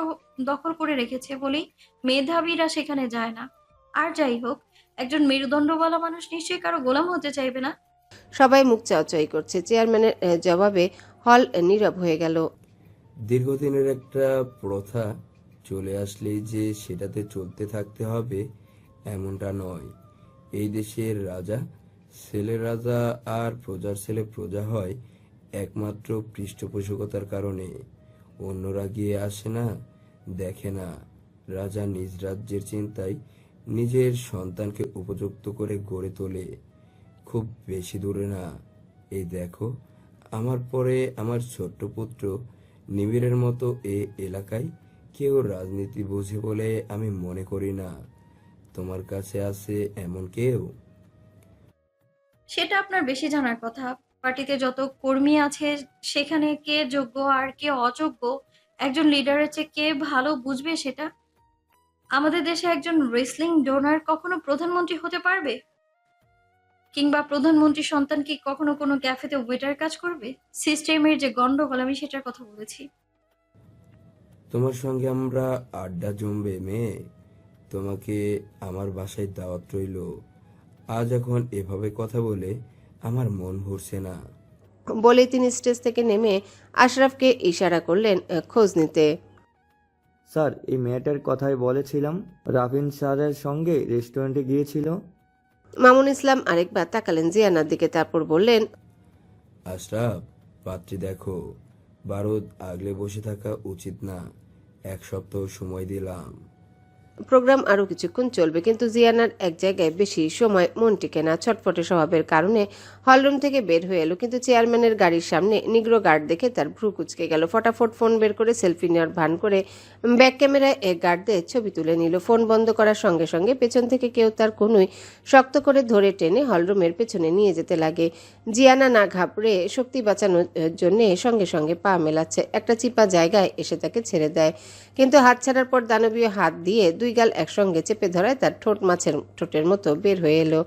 দখল করে রেখেছে বলেই মেধাবীরা সেখানে যায় না। আর যাই হোক, একজন মেরুদণ্ডওয়ালা মানুষ নিশ্চয়ই কারো গোলাম হতে চাইবে না। সবাই মুখ চাওয়াচাই করছে। চেয়ারম্যানের জবাবে হল নীরব হয়ে গেল। দীর্ঘদিনের একটা প্রথা চলে আসলেই যে সেটাতে চলতে থাকতে হবে এমনটা নয়। এই দেশের রাজা ছেলে রাজা আর প্রজার ছেলে প্রজা হয় একমাত্র পৃষ্ঠপোষকতার কারণে। অন্যরা গিয়ে আসে না, দেখে না। রাজা নিজ রাজ্যের চিন্তায় নিজের সন্তানকে উপযুক্ত করে গড়ে তোলে। খুব বেশি দূরে না, এই দেখো, আমার পরে আমার ছোট্ট পুত্র নিবিড়ের মতো এ এলাকায় কেউ রাজনীতি বোঝে বলে আমি মনে করি না। তোমার কাছে আছে এমন কেউ? সেটা আপনার বেশি জানার কথা। পার্টিতে যত কর্মী আছে সেখানে কে যোগ্য আর কে অযোগ্য, একজন লিডারের চেয়ে কে ভালো বুঝবে সেটা? আমাদের দেশে একজন রেসলিং ডোনার কখনো প্রধানমন্ত্রী হতে পারবে? কিংবা প্রধানমন্ত্রীর সন্তান কি কখনো কোনো ক্যাফেতে ওয়েটার কাজ করবে? সিস্টেমের যে গন্ডগোল, আমি সেটার কথা বলেছি। তোমার সঙ্গে আমরা আড্ডা জমবে মেয়ে। তোমাকে আমার বাসায় দাওয়াত রইল। আজ এখন এভাবে কথা বলে আমার মন ভরছে না। বলে তিনি স্টেজ থেকে নেমে আশরাফকে ইশারা করলেন খোঁজ নিতে। স্যার, এই মেয়েটার কথাই বলেছিলাম, রাফিন স্যারের সঙ্গে রেস্টুরেন্টে গিয়েছিল। মামুন ইসলাম আরেকবার তাকালেন জিয়ানার দিকে, তারপর বললেন, আশরাফ, পাত্রী দেখো। বারুদ আগলে বসে থাকা উচিত না। 1 সপ্তাহ সময় দিলাম। প্রোগ্রাম আরো কিছুক্ষণ চলবে, কিন্তু জিয়ানার এক জায়গায় বেশি সময় মন টিকে না। ছটফটে স্বভাবের কারণে হলরুম থেকে বের হয়ে এলো, কিন্তু চেয়ারম্যানের গাড়ির সামনে নিগ্রো গার্ড দেখে তার ভ্রু কুচকে গেল। ফটাফট ফোন বের করে সেলফি নেওয়ার ভান করে ব্যাক ক্যামেরায় এক গার্ডদের ছবি তুলে নিল। ফোন বন্ধ করার সঙ্গে সঙ্গে পেছন থেকে কেউ তার কনুই শক্ত করে ধরে টেনে হলরুমের পেছনে নিয়ে যেতে লাগে। জিয়ানা না ঘাবড়ে শক্তি বাঁচানোর জন্যে সঙ্গে সঙ্গে পা মেলাচ্ছে। একটা চিপা জায়গায় এসে তাকে ছেড়ে দেয়, কিন্তু হাত ছাড়ার পর দানবীয় হাত দিয়ে 2 গাল একসঙ্গে চেপে ধরায় তার ঠোঁট মাছের ঠোঁটের মতো বের হয়ে এলো।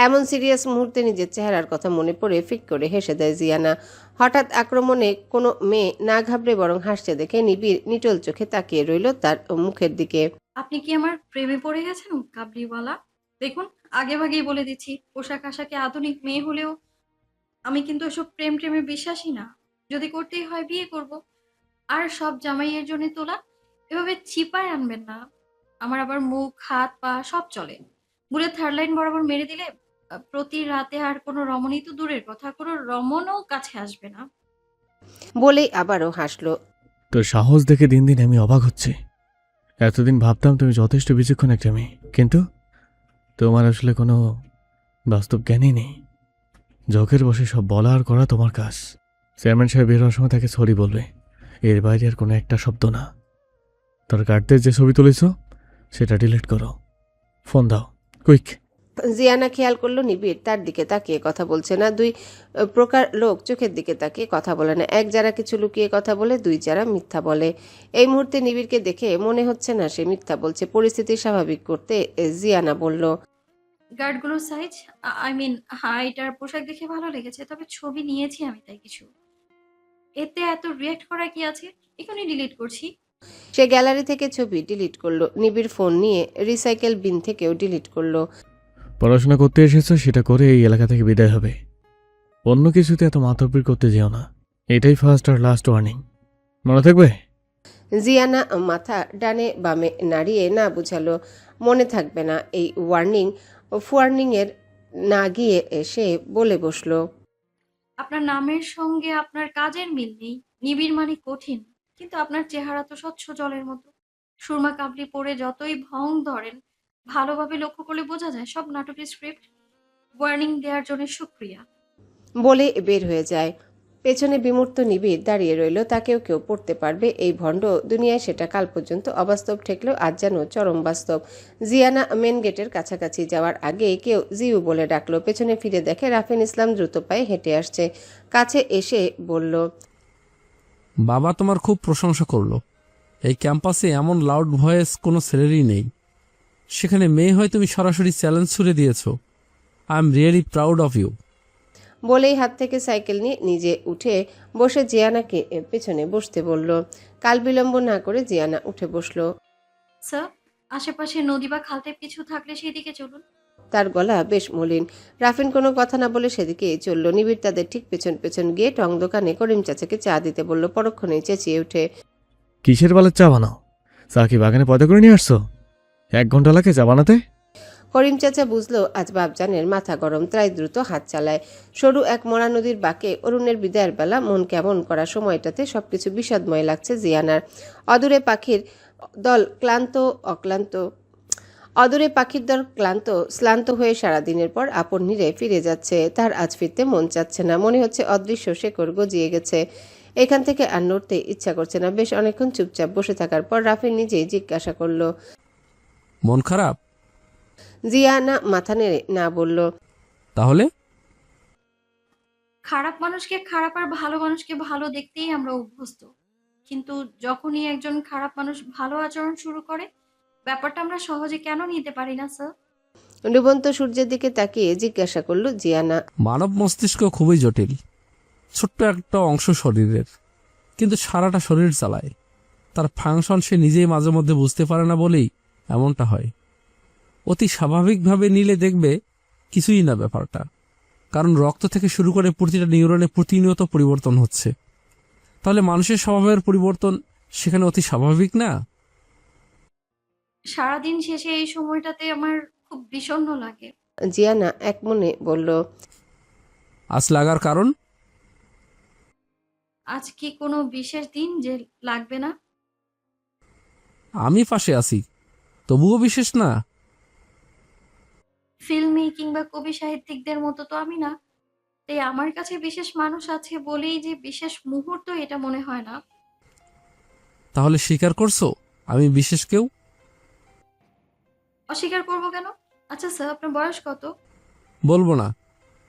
এমন সিরিয়াস মুহূর্তে নিজের চেহারার কথা মনে পড়ে ফিক করে হেসে দেয় জিয়ানা। হঠাৎ আক্রমণে কোনো মেয়ে না ঘাবড়ে বরং হাসছে দেখে নিবিড় নিটল চোখে তাকিয়ে রইল তার মুখের দিকে। আপনি কি আমার প্রেমে পড়ে গেছেন কাবলিওয়ালা? দেখুন, আগে ভাগেই বলে দিচ্ছি, পোশাক আশাকে আধুনিক মেয়ে হলেও আমি কিন্তু এসব প্রেম টেমে বিশ্বাসী না। যদি করতেই হয় বিয়ে করব। আর সব জামাইয়ের জন্য তোলা, এভাবে চিপায় আনবেন না। আমার আবার মুখ হাত পা সব চলে। বুলেট 3rd লাইন বরাবর মেরে দিলে প্রতি রাতে আর কোনো রমণী তো দূরের কথা, কোনো রমণও কাছে আসবে না। বলেই আবারও হাসলো। তোর সাহস দেখে দিন দিন আমি অবাক হচ্ছি। এতদিন ভাবতাম তুমি যথেষ্ট বিচক্ষণ একটা মেয়ে, কিন্তু তোমার আসলে কোনো বাস্তব জ্ঞানই নেই। জখের বসে সব বলা আর করা তোমার কাজ। চেয়ারম্যান সাহেব বের হওয়ার সময় তাকে সরি বলবে, এর বাইরে আর কোনো একটা শব্দ না। তোর গার্ডদের যে ছবি তুলেছ সেটা ডিলিট করো। ফোন দাও, কুইক। জিয়ানা খেয়াল করলো নিবিড় তার দিকে তাকিয়ে কথা বলছে না। 2 প্রকার লোক চোখের দিকে তাকিয়ে কথা বলে না। এক যারা কিছু লুকিয়ে কথা বলে, 2 যারা মিথ্যা বলে। এই মুহূর্তে নিবিড়কে দেখে মনে হচ্ছে না সে মিথ্যা বলছে। পরিস্থিতি স্বাভাবিক করতে জিয়ানা বলল, গার্ডগুলোর সাইজ, আই মিন হাইট আর পোশাক দেখে ভালো লেগেছে, তবে ছবি নিয়েছি আমি, তাই কিছু। এতে এত রিয়াক্ট করা কি আছে? এখনই ডিলিট করছি। সে গ্যালারি থেকে ছবি ডিলিট করলো। নিবিড় ফোন নিয়ে রিসাইকেল বিন থেকেও ডিলিট করলো। পড়াশোনা করতে এসেছো, সেটা করে এই এলাকা থেকে বিদায় হবে। অন্য কিছুতে এত মাতব্বর করতে যেও না। এটাই ফার্স্ট আর লাস্ট ওয়ার্নিং, মনে থাকবে? জিয়ানা মাথা ডানে বামে নাড়িয়ে না বুঝালো। মনে থাকবে না এই ওয়ার্নিং এর না গিয়ে সে বলে বসলো, আপনার নামের সঙ্গে আপনার কাজের মিল নেই। নিবিড় মানে কঠিন, কিন্তু আপনার চেহারা তো স্বচ্ছ জলের মতো। সুরমা কাবলি পরে যতই ভং ধরেন, ভালোভাবে লক্ষ্য করলে বোঝা যায় সব নাটকের স্ক্রিপ্ট। ওয়ার্নিং দেওয়ার জন্য শুক্রিয়া। বলে বের হয়ে যায়। পেছনে বিমূর্ত নিবিড় দাঁড়িয়ে রইল। তাকেও কেউ পড়তে পারবে এই ভণ্ড দুনিয়ায়, সেটা কাল পর্যন্ত অবাস্তব ঠেকলেও আজ যেন চরম বাস্তব। জিয়ানা মেন গেটের কাছাকাছি যাওয়ার আগে কেউ জিউ বলে ডাকলো। পেছনে ফিরে দেখে রাফিন ইসলাম দ্রুত পায়ে হেঁটে আসছে। কাছে এসে বলল, বাবা তোমার খুব প্রশংসা করলো। এই ক্যাম্পাসে এমন লাউড ভয়েস কোনো ছেলেরই নেই। সেখানে মেয়ে হয়ে তুমি সরাসরি চ্যালেঞ্জ ছুড়ে দিয়েছো। I am really proud of you. বলেই হাত থেকে সাইকেল নিয়ে নিজে উঠে বসে জিয়ানাকে পেছনে বসতে বলল। কাল বিলম্ব না করে জিয়ানা উঠে বসলো। স্যার, আশেপাশে নদী বা খালতে কিছু থাকলে সেদিকে চলুন। তার গলা বেশ মলিন। রাফিন কোনো কথা না বলে সেদিকে চলল। নিবিড় তাদের ঠিক পেছন পেছন গিয়ে টং দোকানে করিম চাচাকে চা দিতে বলল। পরক্ষণেই চেঁচিয়ে উঠে, কিসের বালের চা বানাও? চা কি বাগানে পয়দা করে নিয়ে আসছো? 1 ঘন্টা লাগে চা বানাতে? করিম চাচা বুঝলো আজ বাপজানের মাথা গরম, তাই দ্রুত হাত চালায়। সরু এক মরা নদীর বাঁকে অরুণের বিদায়ের বেলা মন কেমন করা সময়টাতে সবকিছু বিষাদময় লাগছে জিয়ানার। অদূরে পাখির দল ক্লান্ত শ্লান্ত হয়ে সারাদিনের পর আপন নীড়ে ফিরে যাচ্ছে। তার আজ ফিরতে মন চাচ্ছে না। মনে হচ্ছে অদৃশ্য শেকড় গজিয়ে গেছে, এখান থেকে আর নড়তে ইচ্ছা করছে না। বেশ অনেকক্ষণ চুপচাপ বসে থাকার পর রাফিন নিজেই জিজ্ঞাসা করল। মন খারাপ? জিয়ানা মাথা নেড়ে না বলল। তাহলে খারাপ মানুষকে খারাপ আর ভালো মানুষকে ভালো দেখতেই আমরা অভ্যস্ত, কিন্তু যখনই একজন খারাপ মানুষ ভালো আচরণ শুরু করে, ব্যাপারটা আমরা সহজে কেন নিতে পারি না স্যার? ডুবন্ত সূর্যের দিকে তাকিয়ে জিজ্ঞাসা করল জিয়ানা। মানব মস্তিষ্ক খুবই জটিল। ছোট্ট একটা অংশ শরীরের, কিন্তু সারাটা শরীর চালায়। তার ফাংশন সে নিজেই মাঝে মধ্যে বুঝতে পারে না বলেই এমনটা হয়। অতি স্বাভাবিকভাবে নিলে দেখবে কিছুই না ব্যাপারটা, কারণ রক্ত থেকে শুরু করে প্রতিটা নিউরনে প্রতিনিয়ত পরিবর্তন হচ্ছে। তাহলে মানুষের স্বভাবের পরিবর্তন সেখানে অতি স্বাভাবিক না? সারাদিন শেষে এই সময়টাতে আমার খুব বিষণ্ণ লাগে। জিয়ানা এক মনে বলল। আজ লাগার কারণ? আজ কি কোনো বিশেষ দিন যে লাগবে না? আমি পাশে আছি, তবুও বিশেষ না। ফিল্মি কিংবা কবি সাহিত্যিকদের মতো তো আমি না, তাই আমার কাছে বিশেষ মানুষ আছে বলেই যে বিশেষ মুহূর্ত এটা মনে হয় না। তাহলে স্বীকার করছো আমি বিশেষ কেউ? অস্বীকার করবো কেন? আচ্ছা স্যার, আপনার বয়স কত? বলবো না,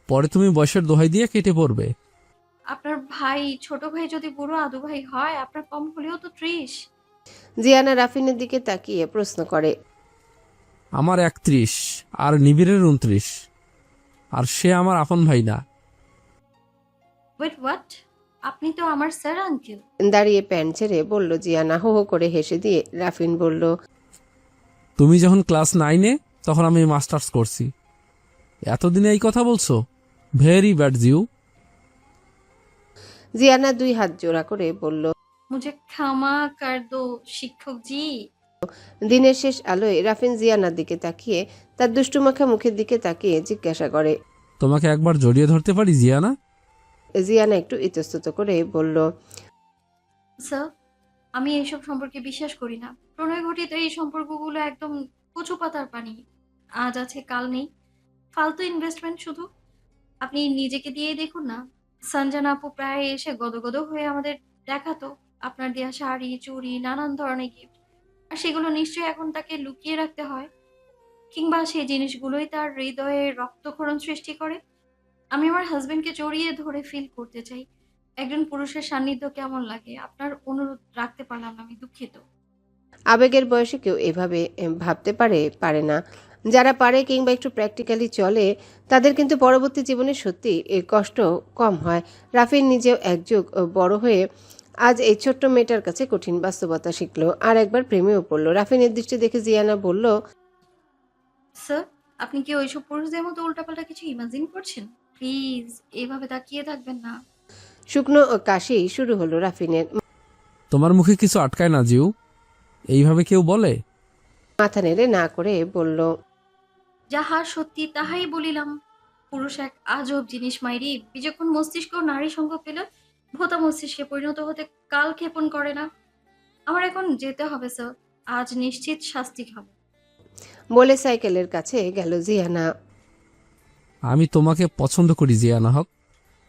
পরে তুমি বয়সের দোহাই দিয়ে কেটে পড়বে। আপনার ভাই, ছোট ভাই যদি বুড়ো আদু ভাই হয়, আপনার কম হলেও তো 30। জিয়ানা রাফিনের দিকে তাকিয়ে প্রশ্ন করে। আমার 31 আর নিবিড়ের 29, আর সে আমার আপন ভাই না। Wait, what? আপনি তো আমার স্যার আঙ্কেল। দাঁড়িয়ে প্যান্ট ছেড়ে বলল জিয়ানা। হো হো করে হেসে দিয়ে রাফিন বলল। তুমি যখন ক্লাস 9-এ তখন আমি মাস্টার্স করছি। এতদিনে এই কথা বলছো? ভেরি ব্যাড জিউ। জিয়ানা 2 হাত জোড়া করে বলল। মুঝে ক্ষমা কর দো শিক্ষক জি। দিনের শেষ আলোয় রাফিন জিয়ানার দিকে তাকিয়ে তার দুষ্টুমাখা মুখের দিকে তাকিয়ে জিজ্ঞাসা করে। তোমাকে একবার জড়িয়ে ধরতে পারি জিয়ানা? জিয়ানা একটু ইতস্তত করে বলল। স্যার, আমি এইসব সম্পর্কে বিশ্বাস করি না। প্রণয় ঘটিত এই সম্পর্কগুলো একদম কচু পাতার পানি, আজ আছে কাল নেই, ফালতু ইনভেস্টমেন্ট শুধু। আপনি নিজেকে দিয়েই দেখুন না। সঞ্জনা আপু প্রায় এসে গদগদ হয়ে আমাদের দেখাতো আপনার দেয়া শাড়ি, চুড়ি, নানান ধরনের গিফট, আর সেগুলো নিশ্চয়ই এখন তাকে লুকিয়ে রাখতে হয়, কিংবা সেই জিনিসগুলোই তার হৃদয়ে রক্তক্ষরণ সৃষ্টি করে। আমি আমার হাজবেন্ডকে জড়িয়ে ধরে ফিল করতে চাই একজন পুরুষের সান্নিধ্য কেমন লাগে। আপনার অনুরোধ রাখতে পারলাম না, আমি দুঃখিত। আবেগের বয়সে কেউ এভাবে ভাবতে পারে না। যারা পারে কিংবা একটু প্র্যাকটিক্যালি চলে, তাদের কিন্তু পরবর্তী জীবনে সত্যি এর কষ্ট কম হয়। রাফিন নিজেও একযুগ বড় হয়ে আজ এই ছোট্ট মেয়েটার কাছে কঠিন বাস্তবতা শিখলো, আর একবার প্রেমেও পড়লো। রাফিনের দৃষ্টি দেখে জিয়ানা বলল। স্যার, আপনি কি ওইসব পুরুষদের মতো উল্টাপাল্টা কিছু ইমাজিন করছেন? প্লিজ এভাবে তাকিয়ে থাকবেন না। শুকনো কাশি শুরু হলো রাফিনের। তোমার মুখে কিছু আটকায় না জিউ? এইভাবে কেউ বলে? মাথা নেড়ে না করে বলল। যাহা সত্যি তাহাই বলিলাম। পুরুষ এক আজব জিনিস মাইরি। বিচক্ষণ মস্তিষ্ক নারী সঙ্গ পেলে ভোতা মস্তিষ্কে পরিণত হতে কাল ক্ষেপণ করে না। আমার এখন যেতে হবে স্যার, আজ নিশ্চিত শাস্তি খাবো। বলে সাইকেলের কাছে গেল জিয়ানা। আমি তোমাকে পছন্দ করি জিয়ানা হক,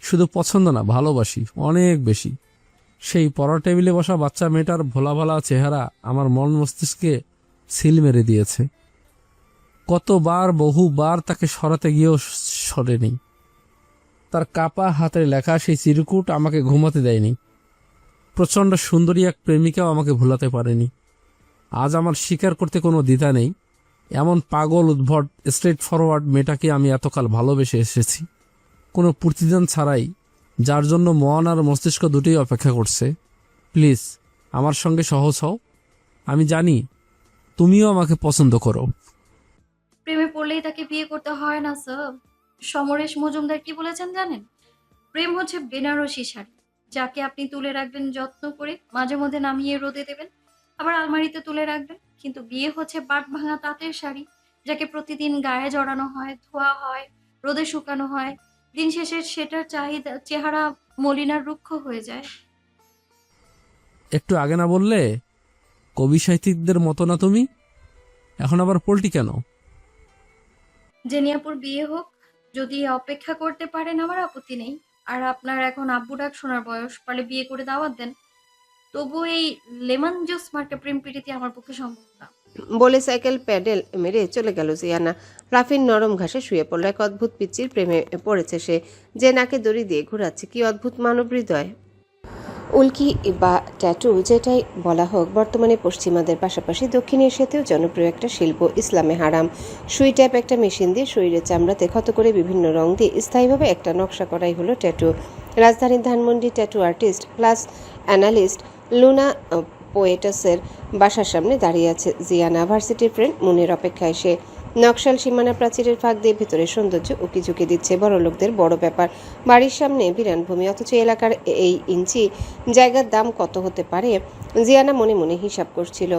শুধু পছন্দ না, ভালোবাসি অনেক বেশি। সেই পড়ার টেবিলে বসা বাচ্চা মেয়েটার ভোলা ভালা চেহারা আমার মন মস্তিষ্কে সিল মেরে দিয়েছে। কতবার বহুবার তাকে সরাতে গিয়েও সরেনি। তার কাপা হাতের লেখা সেই চিরকুট আমাকে ঘুমাতে দেয়নি। প্রচণ্ড সুন্দরী এক প্রেমিকাও আমাকে ভুলাতে পারেনি। আজ আমার স্বীকার করতে কোনো দ্বিধা নেই, এমন পাগল উদ্ভট স্ট্রেট ফরওয়ার্ড মেয়েটাকে আমি এতকাল ভালোবেসে এসেছি, কোনো প্রতিদান ছাড়াই, যার জন্য মন আর মস্তিষ্ক দুটোই অপেক্ষা করছে। প্লিজ আমার সঙ্গে সহজ হও। আমি জানি তুমিও আমাকে পছন্দ করো। প্রেমে পড়লেই তাকে বিয়ে করতে হয় না স্যার। সমরেশ মজুমদার কি বলেছেন জানেন? প্রেম হচ্ছে বেনারসি শাড়ি, যাকে আপনি তুলে রাখবেন যত্ন করে, মাঝে মধ্যে নামিয়ে রোদে দেবেন, আবার আলমারিতে তুলে রাখবেন। কিন্তু বিয়ে হচ্ছে বাট ভাঙা তাঁতের শাড়ি, যাকে প্রতিদিন গায়ে জড়ানো হয়, ধোয়া হয়, রোদে শুকানো হয়। দিন শেষে সেটার চাহিদা চেহারা মলিনার রুক্ষ হয়ে যায়। একটু আগে না বললে কবি সাহিত্যিকদের মতো না তুমি? এখন আবার পল্টি কেন? জেনিয়াপুর বিয়ে হোক, যদি অপেক্ষা করতে পারেন আমার আপত্তি নেই। আর আপনার এখন আব্বু ডাক শোনার বয়স, পারলে বিয়ে করে দাওয়াত দেন। তবু এই লেমন জুস মার্কা প্রেম প্রীতি আমার পক্ষে সম্ভব না। বলে সাইকেল প্যাডেল মেরে চলে গেল জিয়ানা। রাফিন নরম ঘাসে শুয়ে পড়ল। এক অদ্ভুত পিচ্চির প্রেমে পড়েছে সে, যে নাকে দড়ি দিয়ে ঘোরাচ্ছে। কি অদ্ভুত মানব হৃদয়! উল্কি বা ট্যাটু যেটাই বলা হোক, বর্তমানে পশ্চিমাদের পাশাপাশি দক্ষিণ এশিয়াতেও জনপ্রিয় একটা শিল্প। ইসলামে হারাম। সুই ট্যাপ একটা মেশিন দিয়ে শরীরের চামড়াতে ক্ষত করে বিভিন্ন রং দিয়ে স্থায়ীভাবে একটা নকশা করাই হলো ট্যাটু। রাজধানীর Dhanmondi tattoo artist plus analyst Luna পোয়েটাসের বাসার সামনে দাঁড়িয়ে আছে জিয়ানা। ভার্সিটির ফ্রেন্ড মুনের অপেক্ষায় সে। নকশাল সীমানা প্রাচীরের ফাঁক দিয়ে ভেতরে সৌন্দর্য উকি ঝুঁকি দিচ্ছে। বড় লোকদের বড় ব্যাপার। বাড়ির সামনে বিরান ভূমি, অথচ এলাকার এই ইঞ্চি জায়গার দাম কত হতে পারে জিয়ানা মনে মনে হিসাব করছিল।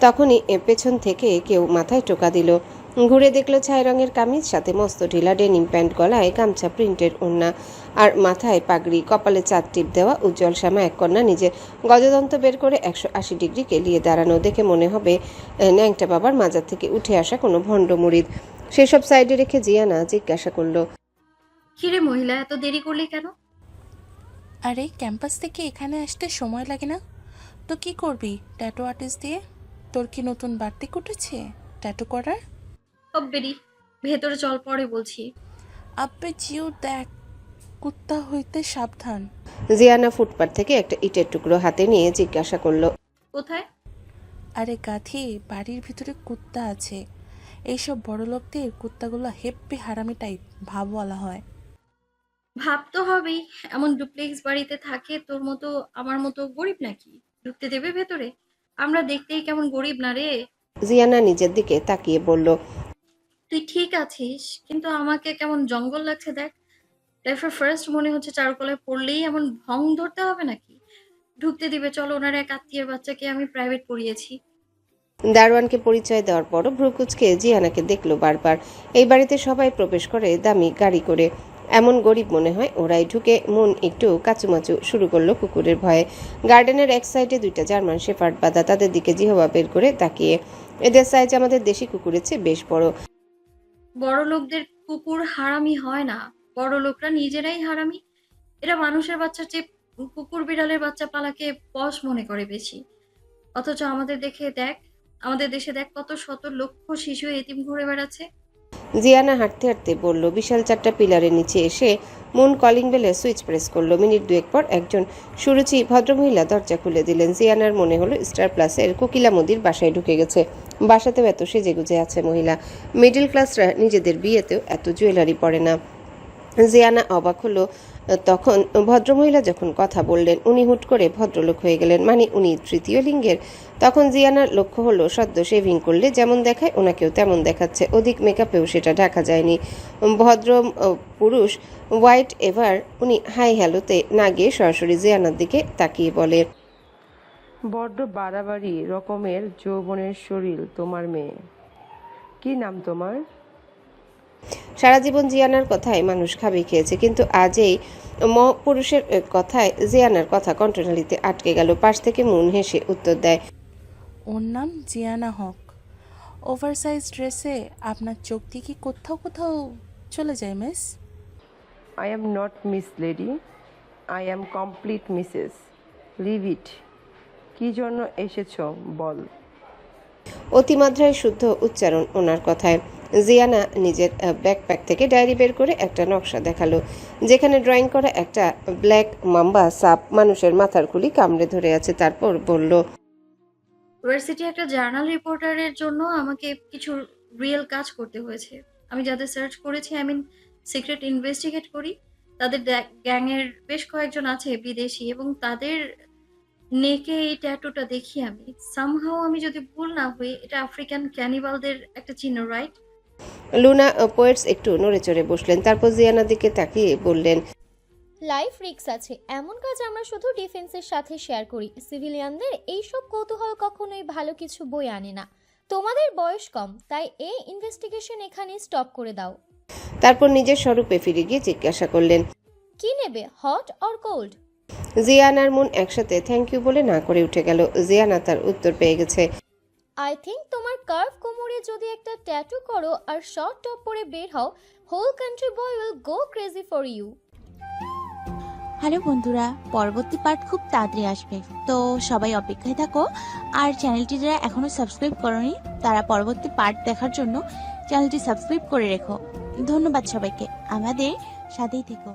তখনই পেছন থেকে কেউ মাথায় টোকা দিল। ঘুরে দেখলো ছাই রঙের কামিজ, সাথে মস্ত ঢিলা ডেনিম প্যান্ট, গলায় গামছা প্রিন্টের ওড়না, আর মাথায় পাগড়ি, কপালে চাঁদ টিপ দেওয়া উজ্জ্বল শ্যামা এক কন্যা নিজের গজদন্ত বের করে 180 ডিগ্রি কেলিয়ে দাঁড়ানো। দেখে মনে হবে ন্যাংটা বাবার মাজার থেকে উঠে আসা কোনো ভণ্ড মুরিদ। সেসব সাইডে রেখে জিয়ানা জিজ্ঞাসা করলো, কিরে মহিলা, এত দেরি করলি কেন? আরে ক্যাম্পাস থেকে এখানে আসতে সময় লাগে না তো? কি করবি ট্যাটু আর্টিস্ট দিয়ে? তোর কি নতুন বাড়তি কুটেছে ট্যাটু করার? বেরি, ভেতরে চল, পরে বলছি। আব্বে জিও দেখ, কুত্তা হইতে সাবধান। জিয়ানা ফুটপাত থেকে একটা ইটের টুকরো হাতে নিয়ে জিজ্ঞাসা করলো, কোথায়? আরে গাধি, বাড়ির ভিতরে কুত্তা আছে। এইসব বড় লোকদের কুত্তাগুলো হেপ্পি হারামি টাইপ ভাব বলা হয়। ভাব তো হবেই, এমন ডুপ্লেক্স বাড়িতে থাকে। তোর মতো আমার মতো গরিব নাকি ঢুকতে দেবে ভেতরে? আমরা দেখতেই কেমন গরিব না রে? জিয়ানা নিজের দিকে তাকিয়ে বলল, তুই ঠিক আছিস, কিন্তু আমাকে কেমন জঙ্গল লাগছে দেখ। লাইফের ফার্স্ট মনে হচ্ছে চারুকলায় পড়লেই এমন ভং ধরতে হবে নাকি? ঢুকতে দিবে? চলো, ওনার এক আত্মীয়ের বাচ্চাকে আমি প্রাইভেট পড়িয়েছি। দারোয়ানকে পরিচয় দেওয়ার পরও ভ্রুকুচকে জিয়ানাকে দেখলো বারবার। এই বাড়িতে সবাই প্রবেশ করে দামি গাড়ি করে। এমন গরিব মনে হয় ওরাই। ঢুকে মন একটু কাচুমাচু শুরু করলো কুকুরের ভয়ে। গার্ডেনের এক সাইডে 2টা জার্মান শেফার্ড বাঁধা, তাদের দিকে জিহবা বের করে তাকিয়ে। এদের সাইজ আমাদের দেশি কুকুরের চেয়ে বেশ বড়। বড় লোকদের কুকুর হারামি হয় না, বড় লোকরা নিজেরাই হারামি। এরা মানুষের বাচ্চার চেয়ে কুকুর বিড়ালের বাচ্চা পালাকে পশ মনে করে বেশি। অথচ আমাদের দেশে দেখ কত শত লক্ষ শিশু এতিম ঘুরে বেড়াচ্ছে। জিয়ানা হাঁটতে হাঁটতে বলল। বিশাল 4টা পিলারের নিচে এসে মুন কলিং বেলে সুইচ প্রেস করলো। মিনিট 2 পর একজন সুরুচি ভদ্রমহিলা দরজা খুলে দিলেন। জিয়ানার মনে হলো স্টার প্লাসের কোকিলা মোদির বাসায় ঢুকে গেছে। বাসাতেও এত সেজেগুজে আছে মহিলা। মিডল ক্লাসরা নিজেদের বিয়েতেও এত জুয়েলারি পরে না। জিয়ানা অবাক হলো তখন ভদ্রমহিলা যখন কথা বললেন। উনি হুট করে ভদ্রলোক হয়ে গেলেন, মানে উনি তৃতীয় লিঙ্গের। তখন জিয়ানার লক্ষ্য হলো সদ্য শেভিং করলে যেমন দেখায় ওনাকেও তেমন দেখাচ্ছে। অধিক মেকআপেও সেটা ঢাকা যায়নি। ভদ্র পুরুষ হোয়াইট এভার। উনি হাই হ্যালোতে না গিয়ে সরাসরি জিয়ানার দিকে তাকিয়ে বলে, বড্ড বাড়াবাড়ি রকমের যৌবনের শরীর তোমার মেয়ে। কি নাম তোমার? সারা জীবন জিয়ানার কথায় মানুষ খাবি খেয়েছে, কিন্তু আজ এই পুরুষের কথায় জিয়ানার কথা কণ্ঠনালীতে আটকে গেল। পাশ থেকে মুন হেসে উত্তর দেয়, ওর নাম জিয়ানা হক। ওভারসাইজ ড্রেসে আপনার চোখ দিয়ে কি কোথাও কোথাও চলে যায় miss? I am not miss lady, I am complete Mrs. Leave it. কি জন্য এসেছ বল? অতিমাত্রায় শুদ্ধ উচ্চারণ ওনার কথায়। জিয়ানা নিজের ব্যাকপ্যাক থেকে ডায়েরি বের করে একটা নকশা দেখালো, যেখানে ড্রয়িং করা একটা ব্ল্যাক মাম্বা সাপ মানুষের মাথার খুলি কামড়ে ধরে আছে। তারপর বলল, ইউনিভার্সিটি একটা জার্নাল রিপোর্টারের জন্য আমাকে কিছু রিয়েল কাজ করতে হয়েছে। আমি যাদের সার্চ করেছি, সিক্রেট ইনভেস্টিগেট করি, তাদের গ্যাংয়ের বেশ কয়েকজন আছে বিদেশি, এবং তাদের নেকে এই ট্যাটুটা দেখি আমি। সামহাও আমি যদি ভুল না হই, এটা আফ্রিকান ক্যানিবালদের একটা চিহ্ন, রাইট? লুনা পোয়েটস একটু নড়ে চড়ে বসলেন, তারপর জিয়ানার দিকে তাকিয়ে বললেন, লাইফ রিস্ক আছে, এমন কাজ আমরা শুধু ডিফেন্সের সাথে শেয়ার করি। সিভিলিয়ানদের এইসব কৌতূহল কখনোই ভালো কিছু বই আনে না। তোমাদের বয়স কম, তাই এই ইনভেস্টিগেশন এখানে স্টপ করে দাও। তারপর নিজের স্বরূপে ফিরে গিয়ে জিজ্ঞাসা করলেন, কি নেবে, হট অর কোল্ড? জিয়ানার মন একসাথে থ্যাংক ইউ বলে না করে উঠে গেল। জিয়ানা তার উত্তর পেয়ে গেছে। আই থিঙ্ক তোমার কার্ভ কোমরে যদি একটা ট্যাটু করো আর শর্ট টপ পরে বের হও, whole country boy will go crazy for you. Hello বন্ধুরা, পরবর্তী পার্ট খুব তাড়াতাড়ি আসবে, তো সবাই অপেক্ষায় থাকো। আর চ্যানেলটি যারা এখনো সাবস্ক্রাইব করোনি, তারা পরবর্তী পার্ট দেখার জন্য চ্যানেলটি সাবস্ক্রাইব করে রেখো। ধন্যবাদ সবাইকে, আমাদের সাথেই থেকো।